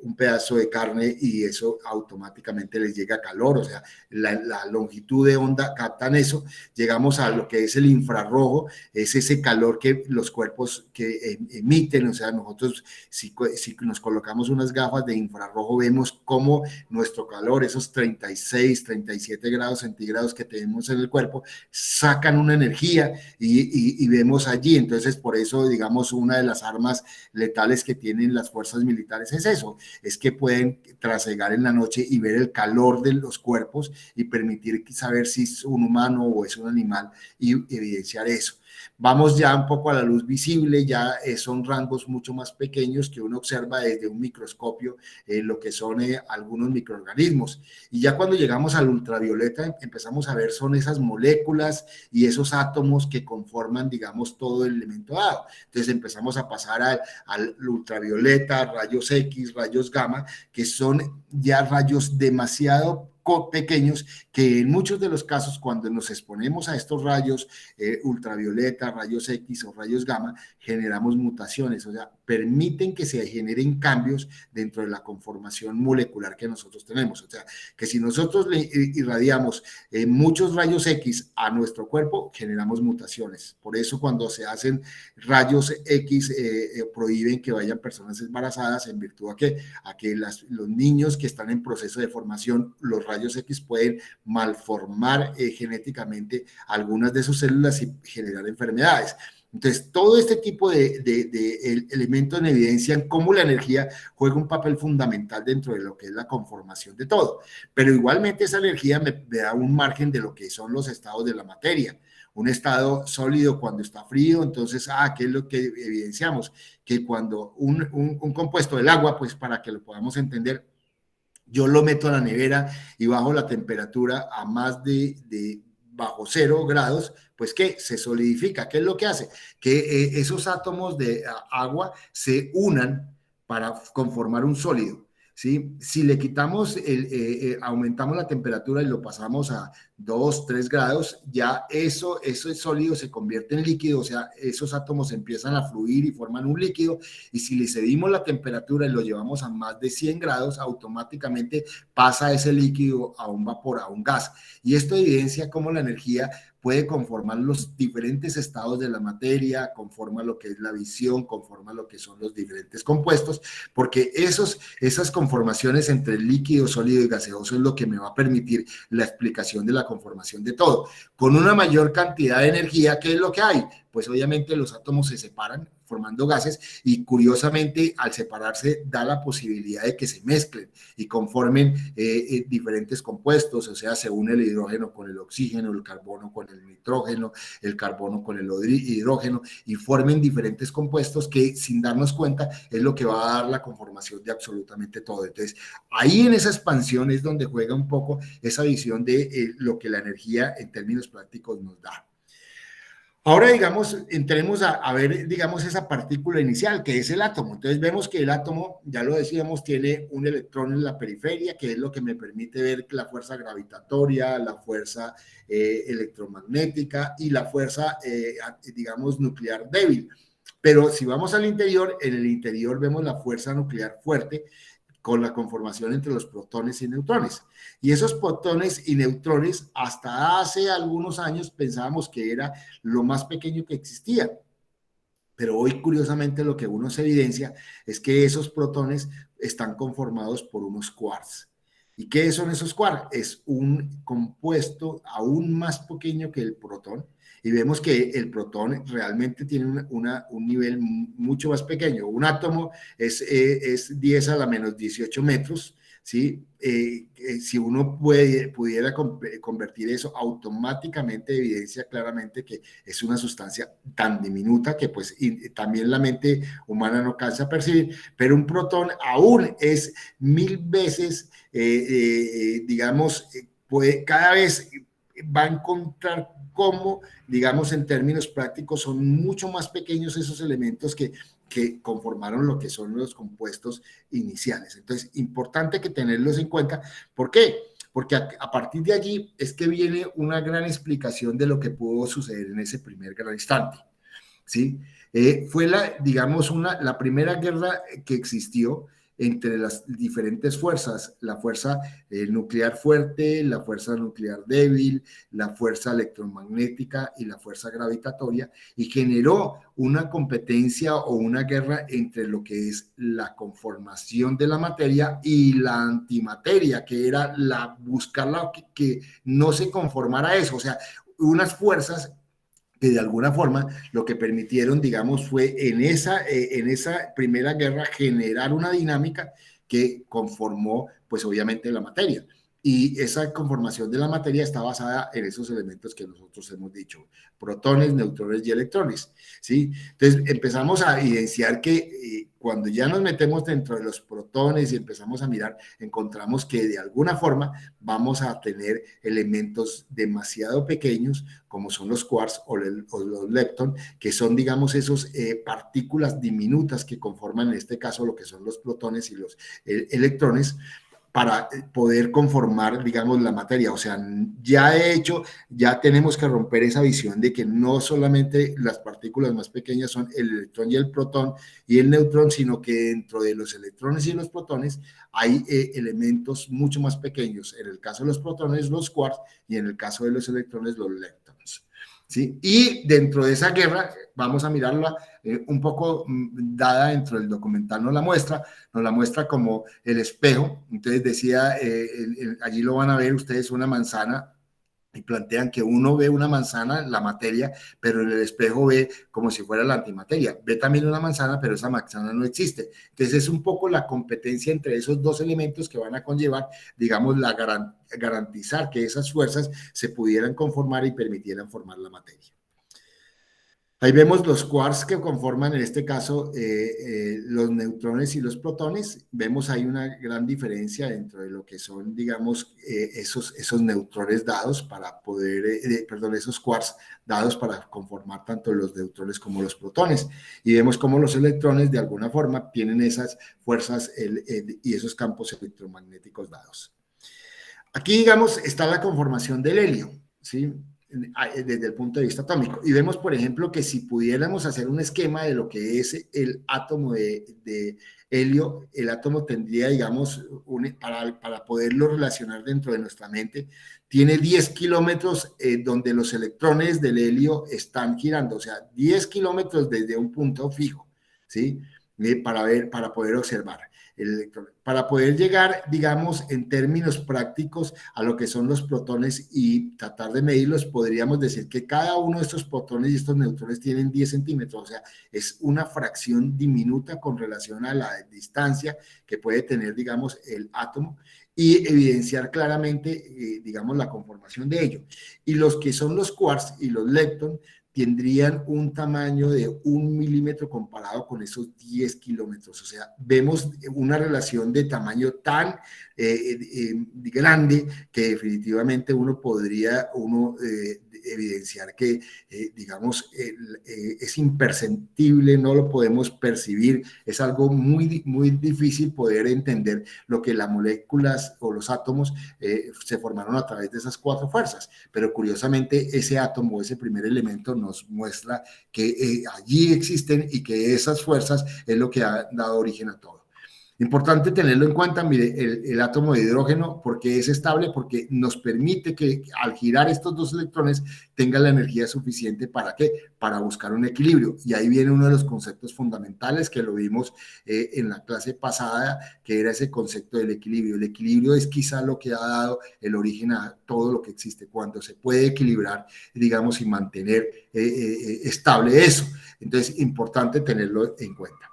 Speaker 1: un pedazo de carne y eso automáticamente les llega calor, o sea, la la longitud de onda captan eso, llegamos a lo que es el infrarrojo, es ese calor que los cuerpos que emiten, o sea, nosotros si nos colocamos unas gafas de infrarrojo vemos cómo nuestro calor, esos 36, 37 grados centígrados que tenemos en el cuerpo, sacan una energía y vemos allí, entonces por eso, digamos, una de las armas letales que tienen las fuerzas militares es eso, es que pueden trasegar en la noche y ver el calor de los cuerpos y permitir saber si es un humano o es un animal y evidenciar eso. Vamos ya un poco a la luz visible, ya son rangos mucho más pequeños que uno observa desde un microscopio, lo que son algunos microorganismos. Y ya cuando llegamos al ultravioleta empezamos a ver son esas moléculas y esos átomos que conforman, digamos, todo el elemento dado. Entonces empezamos a pasar al ultravioleta, rayos X, rayos gamma, que son ya rayos demasiado pequeños que en muchos de los casos cuando nos exponemos a estos rayos ultravioleta, rayos X o rayos gamma, generamos mutaciones, o sea, permiten que se generen cambios dentro de la conformación molecular que nosotros tenemos, o sea, que si nosotros le irradiamos muchos rayos X a nuestro cuerpo, generamos mutaciones, por eso cuando se hacen rayos X prohíben que vayan personas embarazadas en virtud a que los niños que están en proceso de formación, los rayos X pueden malformar genéticamente algunas de sus células y generar enfermedades. Entonces, todo este tipo de elementos en evidencia en cómo la energía juega un papel fundamental dentro de lo que es la conformación de todo. Pero igualmente esa energía me da un margen de lo que son los estados de la materia. Un estado sólido cuando está frío, entonces, ¿qué es lo que evidenciamos? Que cuando un compuesto del agua, pues para que lo podamos entender, yo lo meto a la nevera y bajo la temperatura a más de bajo 0 grados, pues ¿qué? Se solidifica. ¿Qué es lo que hace? Que esos átomos de agua se unan para conformar un sólido. ¿Sí? Si le quitamos, aumentamos la temperatura y lo pasamos a 2, 3 grados, ya eso sólido se convierte en líquido, o sea, esos átomos empiezan a fluir y forman un líquido, y si le cedimos la temperatura y lo llevamos a más de 100 grados, automáticamente pasa ese líquido a un vapor, a un gas. Y esto evidencia cómo la energía puede conformar los diferentes estados de la materia, conforma lo que es la visión, conforma lo que son los diferentes compuestos, porque esas conformaciones entre líquido, sólido y gaseoso es lo que me va a permitir la explicación de la conformación de todo. Con una mayor cantidad de energía, ¿qué es lo que hay? Pues obviamente los átomos se separan formando gases y curiosamente al separarse da la posibilidad de que se mezclen y conformen diferentes compuestos, o sea, se une el hidrógeno con el oxígeno, el carbono con el nitrógeno, el carbono con el hidrógeno y formen diferentes compuestos que sin darnos cuenta es lo que va a dar la conformación de absolutamente todo. Entonces, ahí en esa expansión es donde juega un poco esa visión de lo que la energía en términos prácticos nos da. Ahora, digamos, entremos a ver, digamos, esa partícula inicial, que es el átomo. Entonces, vemos que el átomo, ya lo decíamos, tiene un electrón en la periferia, que es lo que me permite ver la fuerza gravitatoria, la fuerza electromagnética y la fuerza, digamos, nuclear débil. Pero si vamos al interior, en el interior vemos la fuerza nuclear fuerte, con la conformación entre los protones y neutrones. Y esos protones y neutrones, hasta hace algunos años pensábamos que era lo más pequeño que existía. Pero hoy, curiosamente, lo que uno se evidencia es que esos protones están conformados por unos quarks. ¿Y qué son esos quarks? Es un compuesto aún más pequeño que el protón, y vemos que el protón realmente tiene un nivel mucho más pequeño. Un átomo es 10 a la menos 18 metros, ¿sí? Si uno pudiera convertir eso, automáticamente evidencia claramente que es una sustancia tan diminuta que pues también la mente humana no alcanza a percibir, pero un protón aún es 1000 veces, digamos, cada vez va a encontrar cómo, digamos, en términos prácticos, son mucho más pequeños esos elementos que conformaron lo que son los compuestos iniciales. Entonces, importante que tenerlos en cuenta. ¿Por qué? Porque a partir de allí es que viene una gran explicación de lo que pudo suceder en ese primer gran instante, ¿sí? Fue digamos, la primera guerra que existió entre las diferentes fuerzas, la fuerza nuclear fuerte, la fuerza nuclear débil, la fuerza electromagnética y la fuerza gravitatoria, y generó una competencia o una guerra entre lo que es la conformación de la materia y la antimateria, que era buscarla que no se conformara eso, o sea, unas fuerzas que de alguna forma lo que permitieron, digamos, fue en esa primera guerra generar una dinámica que conformó, pues obviamente, la materia. Y esa conformación de la materia está basada en esos elementos que nosotros hemos dicho, protones, neutrones y electrones, ¿sí? Entonces empezamos a evidenciar que cuando ya nos metemos dentro de los protones y empezamos a mirar, encontramos que de alguna forma vamos a tener elementos demasiado pequeños, como son los quarks o los leptons, que son, digamos, esos partículas diminutas que conforman en este caso lo que son los protones y los electrones, para poder conformar, digamos, la materia. O sea, ya tenemos que romper esa visión de que no solamente las partículas más pequeñas son el electrón y el protón y el neutrón, sino que dentro de los electrones y los protones hay elementos mucho más pequeños. En el caso de los protones, los quarks, y en el caso de los electrones, los leptons. ¿Sí? Y dentro de esa guerra, vamos a mirarla un poco dada dentro del documental, nos la muestra como el espejo. Entonces decía, allí lo van a ver ustedes, una manzana, y plantean que uno ve una manzana, la materia, pero en el espejo ve como si fuera la antimateria. Ve también una manzana, pero esa manzana no existe. Entonces es un poco la competencia entre esos dos elementos que van a conllevar, digamos, garantizar que esas fuerzas se pudieran conformar y permitieran formar la materia. Ahí vemos los quarks que conforman, en este caso, los neutrones y los protones. Vemos ahí una gran diferencia dentro de lo que son, digamos, esos neutrones dados para poder, esos quarks dados para conformar tanto los neutrones como los protones. Y vemos cómo los electrones, de alguna forma, tienen esas fuerzas y esos campos electromagnéticos dados. Aquí, digamos, está la conformación del helio, ¿sí? Desde el punto de vista atómico. Y vemos, por ejemplo, que si pudiéramos hacer un esquema de lo que es el átomo de helio, el átomo tendría, digamos, para poderlo relacionar dentro de nuestra mente, tiene 10 kilómetros donde los electrones del helio están girando, o sea, 10 kilómetros desde un punto fijo, ¿sí? Para poder observar el electrón. Para poder llegar, digamos, en términos prácticos a lo que son los protones y tratar de medirlos, podríamos decir que cada uno de estos protones y estos neutrones tienen 10 centímetros, o sea, es una fracción diminuta con relación a la distancia que puede tener, digamos, el átomo, y evidenciar claramente, digamos, la conformación de ello. Y los que son los quarks y los leptons tendrían un tamaño de 1 milímetro comparado con esos 10 kilómetros. O sea, vemos una relación de tamaño tan grande que definitivamente uno podría evidenciar que, digamos, es imperceptible, no lo podemos percibir, es algo muy, muy difícil poder entender lo que las moléculas o los átomos se formaron a través de esas 4 fuerzas, pero curiosamente ese átomo, ese primer elemento nos muestra que allí existen y que esas fuerzas es lo que ha dado origen a todo. Importante tenerlo en cuenta, mire, el átomo de hidrógeno, porque es estable, porque nos permite que al girar estos dos electrones tenga la energía suficiente ¿para qué? Para buscar un equilibrio. Y ahí viene uno de los conceptos fundamentales que lo vimos en la clase pasada, que era ese concepto del equilibrio. El equilibrio es quizá lo que ha dado el origen a todo lo que existe, cuando se puede equilibrar, digamos, y mantener estable eso. Entonces, importante tenerlo en cuenta.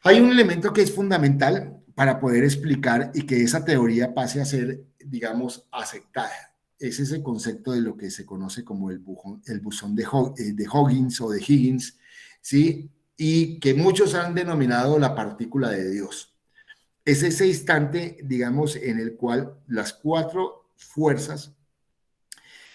Speaker 1: Hay un elemento que es fundamental para poder explicar y que esa teoría pase a ser, digamos, aceptada. Es ese concepto de lo que se conoce como el bosón de Huygens o de Higgins, ¿sí? Y que muchos han denominado la partícula de Dios. Es ese instante, digamos, en el cual las 4 fuerzas,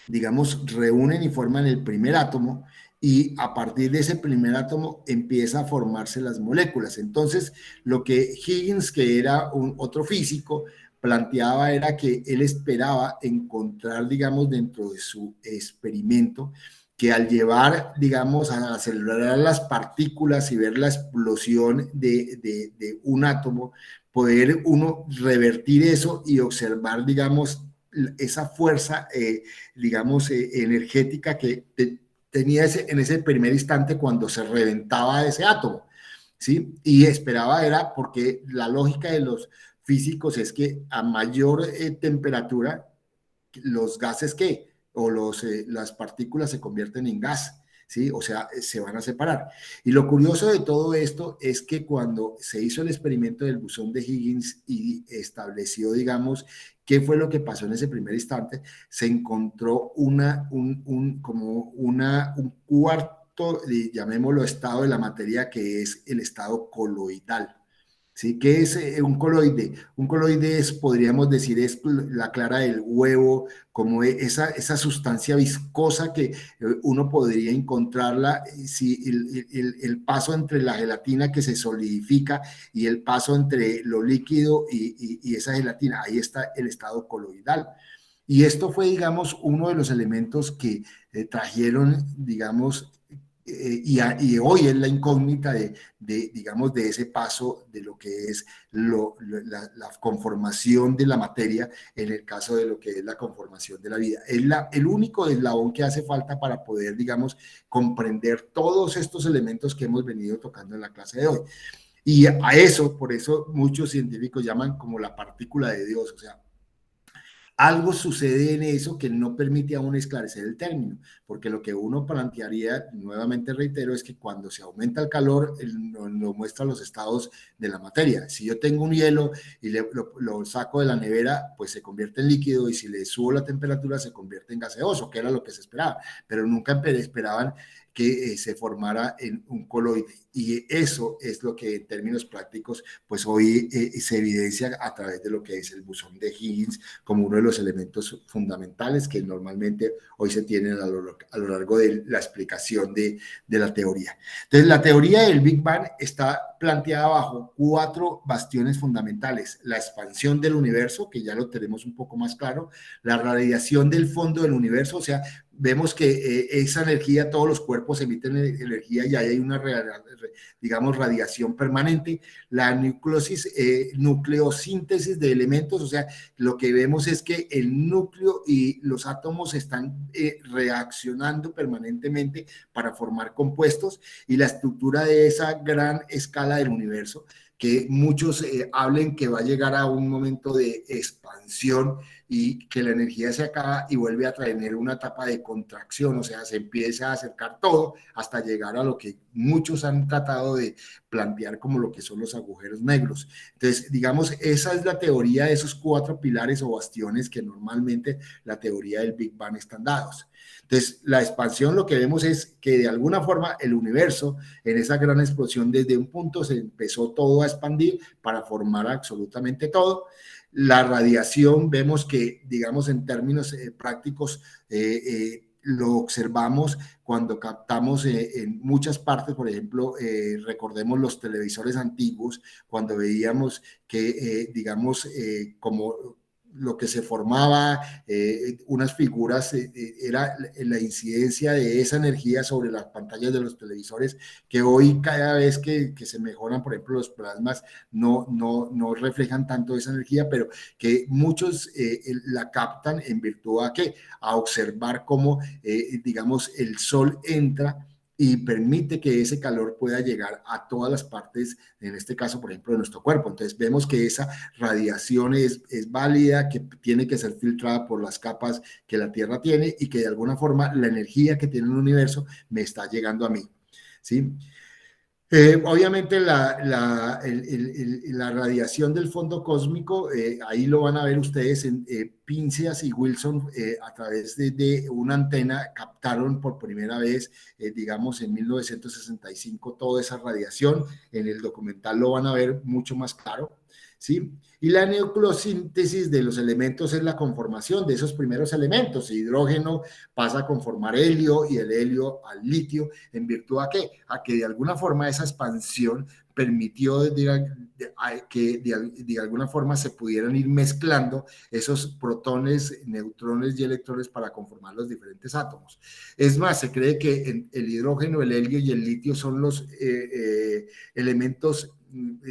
Speaker 1: digamos, reúnen y forman el primer átomo, y a partir de ese primer átomo empieza a formarse las moléculas. Entonces, lo que Higgins, que era otro físico, planteaba era que él esperaba encontrar, digamos, dentro de su experimento, que al llevar, digamos, a acelerar las partículas y ver la explosión de un átomo, poder uno revertir eso y observar, digamos, esa fuerza, digamos, energética que tenía en ese primer instante cuando se reventaba ese átomo, ¿sí? Y esperaba era porque la lógica de los físicos es que a mayor temperatura, los gases que, o las partículas se convierten en gas, ¿sí? O sea, se van a separar. Y lo curioso de todo esto es que cuando se hizo el experimento del bosón de Higgins y estableció, digamos, qué fue lo que pasó en ese primer instante, se encontró un cuarto, llamémoslo, estado de la materia, que es el estado coloidal. ¿Sí? ¿Qué es un coloide? Un coloide es, podríamos decir, es la clara del huevo, como esa sustancia viscosa que uno podría encontrarla si el paso entre la gelatina que se solidifica y el paso entre lo líquido y esa gelatina, ahí está el estado coloidal. Y esto fue, digamos, uno de los elementos que trajeron, digamos, y hoy es la incógnita digamos, de ese paso de lo que es la conformación de la materia en el caso de lo que es la conformación de la vida. Es el único eslabón que hace falta para poder, digamos, comprender todos estos elementos que hemos venido tocando en la clase de hoy. Y a eso, por eso muchos científicos llaman como la partícula de Dios, o sea, algo sucede en eso que no permite aún esclarecer el término, porque lo que uno plantearía, nuevamente reitero, es que cuando se aumenta el calor, nos muestra los estados de la materia. Si yo tengo un hielo y lo saco de la nevera, pues se convierte en líquido, y si le subo la temperatura, se convierte en gaseoso, que era lo que se esperaba, pero nunca esperaban que se formara en un coloide. Y eso es lo que en términos prácticos, pues hoy se evidencia a través de lo que es el bosón de Higgins como uno de los elementos fundamentales que normalmente hoy se tienen a lo largo de la explicación de la teoría. Entonces, la teoría del Big Bang está planteada bajo 4 bastiones fundamentales: la expansión del universo, que ya lo tenemos un poco más claro; la radiación del fondo del universo, o sea, vemos que esa energía, todos los cuerpos emiten energía y ahí hay una, digamos, radiación permanente; la nucleosíntesis de elementos, o sea, lo que vemos es que el núcleo y los átomos están reaccionando permanentemente para formar compuestos; y la estructura de esa gran escala del universo, que muchos hablen que va a llegar a un momento de expansión y que la energía se acaba y vuelve a tener una etapa de contracción, o sea, se empieza a acercar todo hasta llegar a lo que muchos han tratado de plantear como lo que son los agujeros negros. Entonces, digamos, esa es la teoría de esos 4 pilares o bastiones que normalmente la teoría del Big Bang están dados. Entonces, la expansión, lo que vemos es que de alguna forma el universo, en esa gran explosión, desde un punto se empezó todo a expandir para formar absolutamente todo. La radiación, vemos que, digamos, en términos prácticos, lo observamos cuando captamos en muchas partes. Por ejemplo, recordemos los televisores antiguos, cuando veíamos que, digamos, como lo que se formaba, unas figuras, era la incidencia de esa energía sobre las pantallas de los televisores, que hoy cada vez que se mejoran, por ejemplo, los plasmas, no reflejan tanto esa energía, pero que muchos la captan en virtud a ¿qué? A observar cómo, digamos, el sol entra y permite que ese calor pueda llegar a todas las partes, en este caso, por ejemplo, de nuestro cuerpo. Entonces vemos que esa radiación es válida, que tiene que ser filtrada por las capas que la Tierra tiene, y que de alguna forma la energía que tiene el universo me está llegando a mí, ¿sí? Obviamente la radiación del fondo cósmico, ahí lo van a ver ustedes, en Pinceas y Wilson, a través de una antena, captaron por primera vez, digamos, en 1965 toda esa radiación. En el documental lo van a ver mucho más claro, ¿sí? Y la nucleosíntesis de los elementos es la conformación de esos primeros elementos. El hidrógeno pasa a conformar helio y el helio al litio. ¿En virtud a qué? A que de alguna forma esa expansión permitió que de alguna forma se pudieran ir mezclando esos protones, neutrones y electrones para conformar los diferentes átomos. Es más, se cree que el hidrógeno, el helio y el litio son los elementos,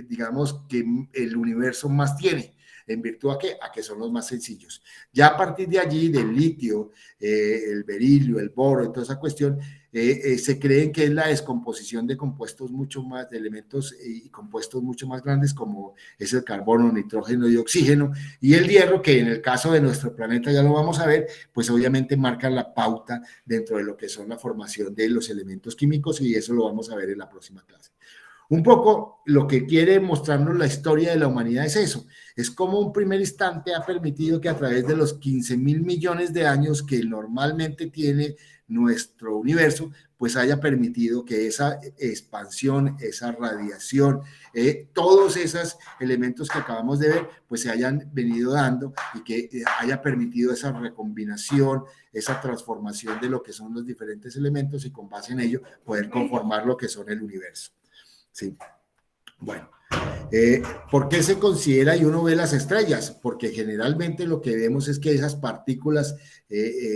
Speaker 1: digamos, que el universo más tiene. ¿En virtud a qué? A que son los más sencillos. Ya a partir de allí, del litio, el berilio, el boro, y toda esa cuestión, se creen que es la descomposición de compuestos mucho más, de elementos y compuestos mucho más grandes, como es el carbono, nitrógeno y oxígeno, y el hierro, que en el caso de nuestro planeta, ya lo vamos a ver, pues obviamente marcan la pauta dentro de lo que son la formación de los elementos químicos, y eso lo vamos a ver en la próxima clase. Un poco lo que quiere mostrarnos la historia de la humanidad es eso, es como un primer instante ha permitido que a través de los 15.000 millones de años que normalmente tiene nuestro universo, pues haya permitido que esa expansión, esa radiación, todos esos elementos que acabamos de ver, pues se hayan venido dando y que haya permitido esa recombinación, esa transformación de lo que son los diferentes elementos y con base en ello poder conformar lo que son el universo. Sí. Bueno, ¿por qué se considera y uno ve las estrellas? Porque generalmente lo que vemos es que esas partículas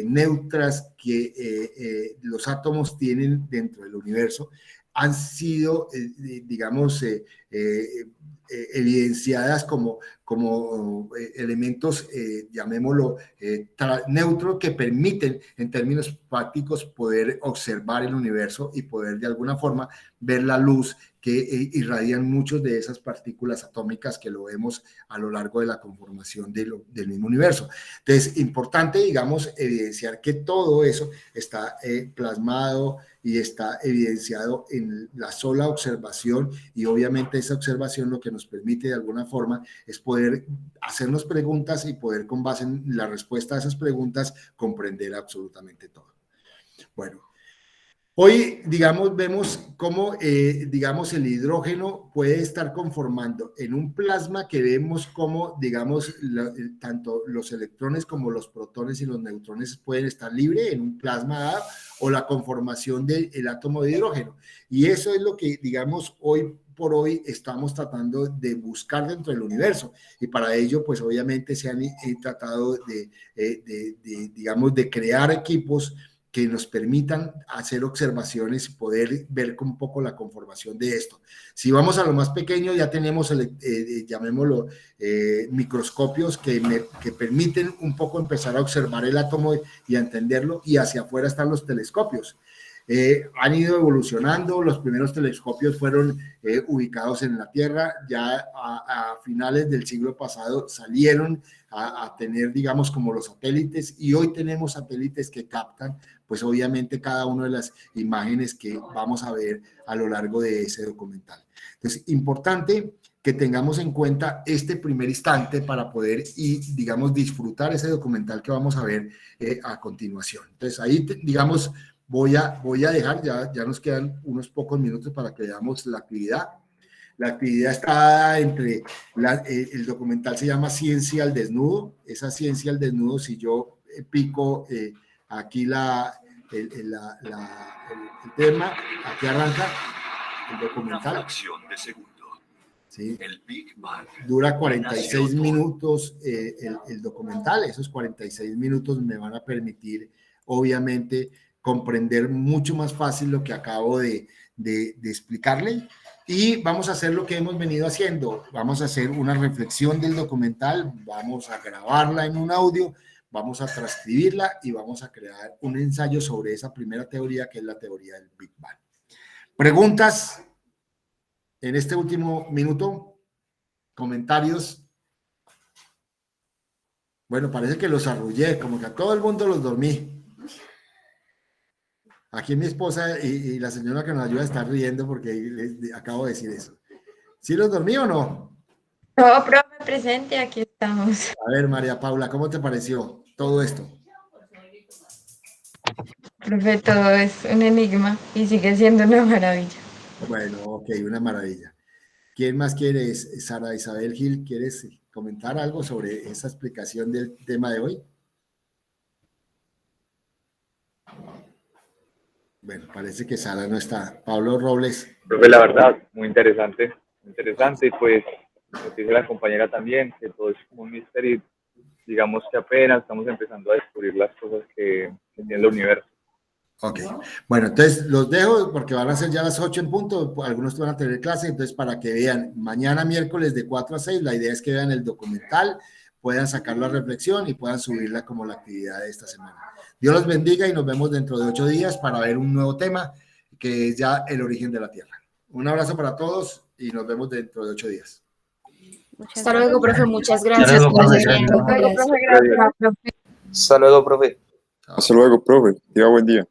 Speaker 1: neutras que los átomos tienen dentro del universo han sido, digamos, evidenciadas como elementos, llamémoslo, neutros, que permiten en términos prácticos poder observar el universo y poder de alguna forma ver la luz que irradian muchas de esas partículas atómicas que lo vemos a lo largo de la conformación del mismo universo. Entonces, importante, digamos, evidenciar que todo eso está plasmado y está evidenciado en la sola observación, y obviamente esa observación lo que nos permite de alguna forma es poder hacernos preguntas y poder, con base en la respuesta a esas preguntas, comprender absolutamente todo. Bueno, hoy, digamos, vemos cómo, digamos, el hidrógeno puede estar conformando en un plasma que vemos cómo, digamos, tanto los electrones como los protones y los neutrones pueden estar libres en un plasma, o la conformación del átomo de hidrógeno. Y eso es lo que, digamos, hoy por hoy estamos tratando de buscar dentro del universo, y para ello pues obviamente se han tratado digamos, de crear equipos que nos permitan hacer observaciones y poder ver un poco la conformación de esto. Si vamos a lo más pequeño, ya tenemos, llamémoslo, microscopios que permiten un poco empezar a observar el átomo y a entenderlo, y hacia afuera están los telescopios. Han ido evolucionando. Los primeros telescopios fueron ubicados en la Tierra, ya a finales del siglo pasado salieron a tener, digamos, como los satélites, y hoy tenemos satélites que captan, pues obviamente, cada una de las imágenes que vamos a ver a lo largo de ese documental. Entonces, importante que tengamos en cuenta este primer instante para poder, digamos, disfrutar ese documental que vamos a ver a continuación. Entonces, ahí, digamos, voy a dejar, ya nos quedan unos pocos minutos para que veamos la actividad. La actividad está entre, el documental se llama Ciencia al Desnudo. Esa ciencia al desnudo, si yo pico aquí el tema, aquí arranca el documental.
Speaker 6: Una fracción de segundo.
Speaker 1: ¿Sí?
Speaker 6: El Big Bang.
Speaker 1: Dura 46 minutos el documental. Esos 46 minutos me van a permitir, obviamente, comprender mucho más fácil lo que acabo de explicarle, y vamos a hacer lo que hemos venido haciendo. Vamos a hacer una reflexión del documental, vamos a grabarla en un audio, vamos a transcribirla y vamos a crear un ensayo sobre esa primera teoría, que es la teoría del Big Bang. ¿Preguntas en este último minuto? ¿Comentarios? Bueno, parece que los arrullé, como que a todo el mundo los dormí. Aquí mi esposa y la señora que nos ayuda están riendo porque les acabo de decir eso. ¿Sí los dormí o no?
Speaker 4: No, profe, presente, aquí estamos.
Speaker 1: A ver, María Paula, ¿cómo te pareció todo esto?
Speaker 4: Profe, todo es un enigma y sigue siendo una maravilla.
Speaker 1: Bueno, ok, una maravilla. ¿Quién más quiere? Sara Isabel Gil, ¿quieres comentar algo sobre esa explicación del tema de hoy? Bueno, parece que Sara no está. Pablo Robles.
Speaker 6: Profe, la verdad, muy interesante, y pues lo que dice la compañera también, que todo es como un misterio, digamos que apenas estamos empezando a descubrir las cosas que tiene el universo.
Speaker 1: Ok, bueno, entonces los dejo porque van a ser ya las 8 en punto, algunos van a tener clase, entonces para que vean, mañana miércoles de 4 a 6, la idea es que vean el documental, puedan sacar la reflexión y puedan subirla como la actividad de esta semana. Dios los bendiga y nos vemos dentro de 8 días para ver un nuevo tema que es ya el origen de la Tierra. Un abrazo para todos y nos vemos dentro de 8 días.
Speaker 8: Hasta luego, profe. Muchas gracias.
Speaker 9: luego, profe.
Speaker 7: Hasta luego, profe, gracias.
Speaker 8: Gracias.
Speaker 9: Hasta luego, profe.
Speaker 10: Hasta luego, profe. Tenga buen día.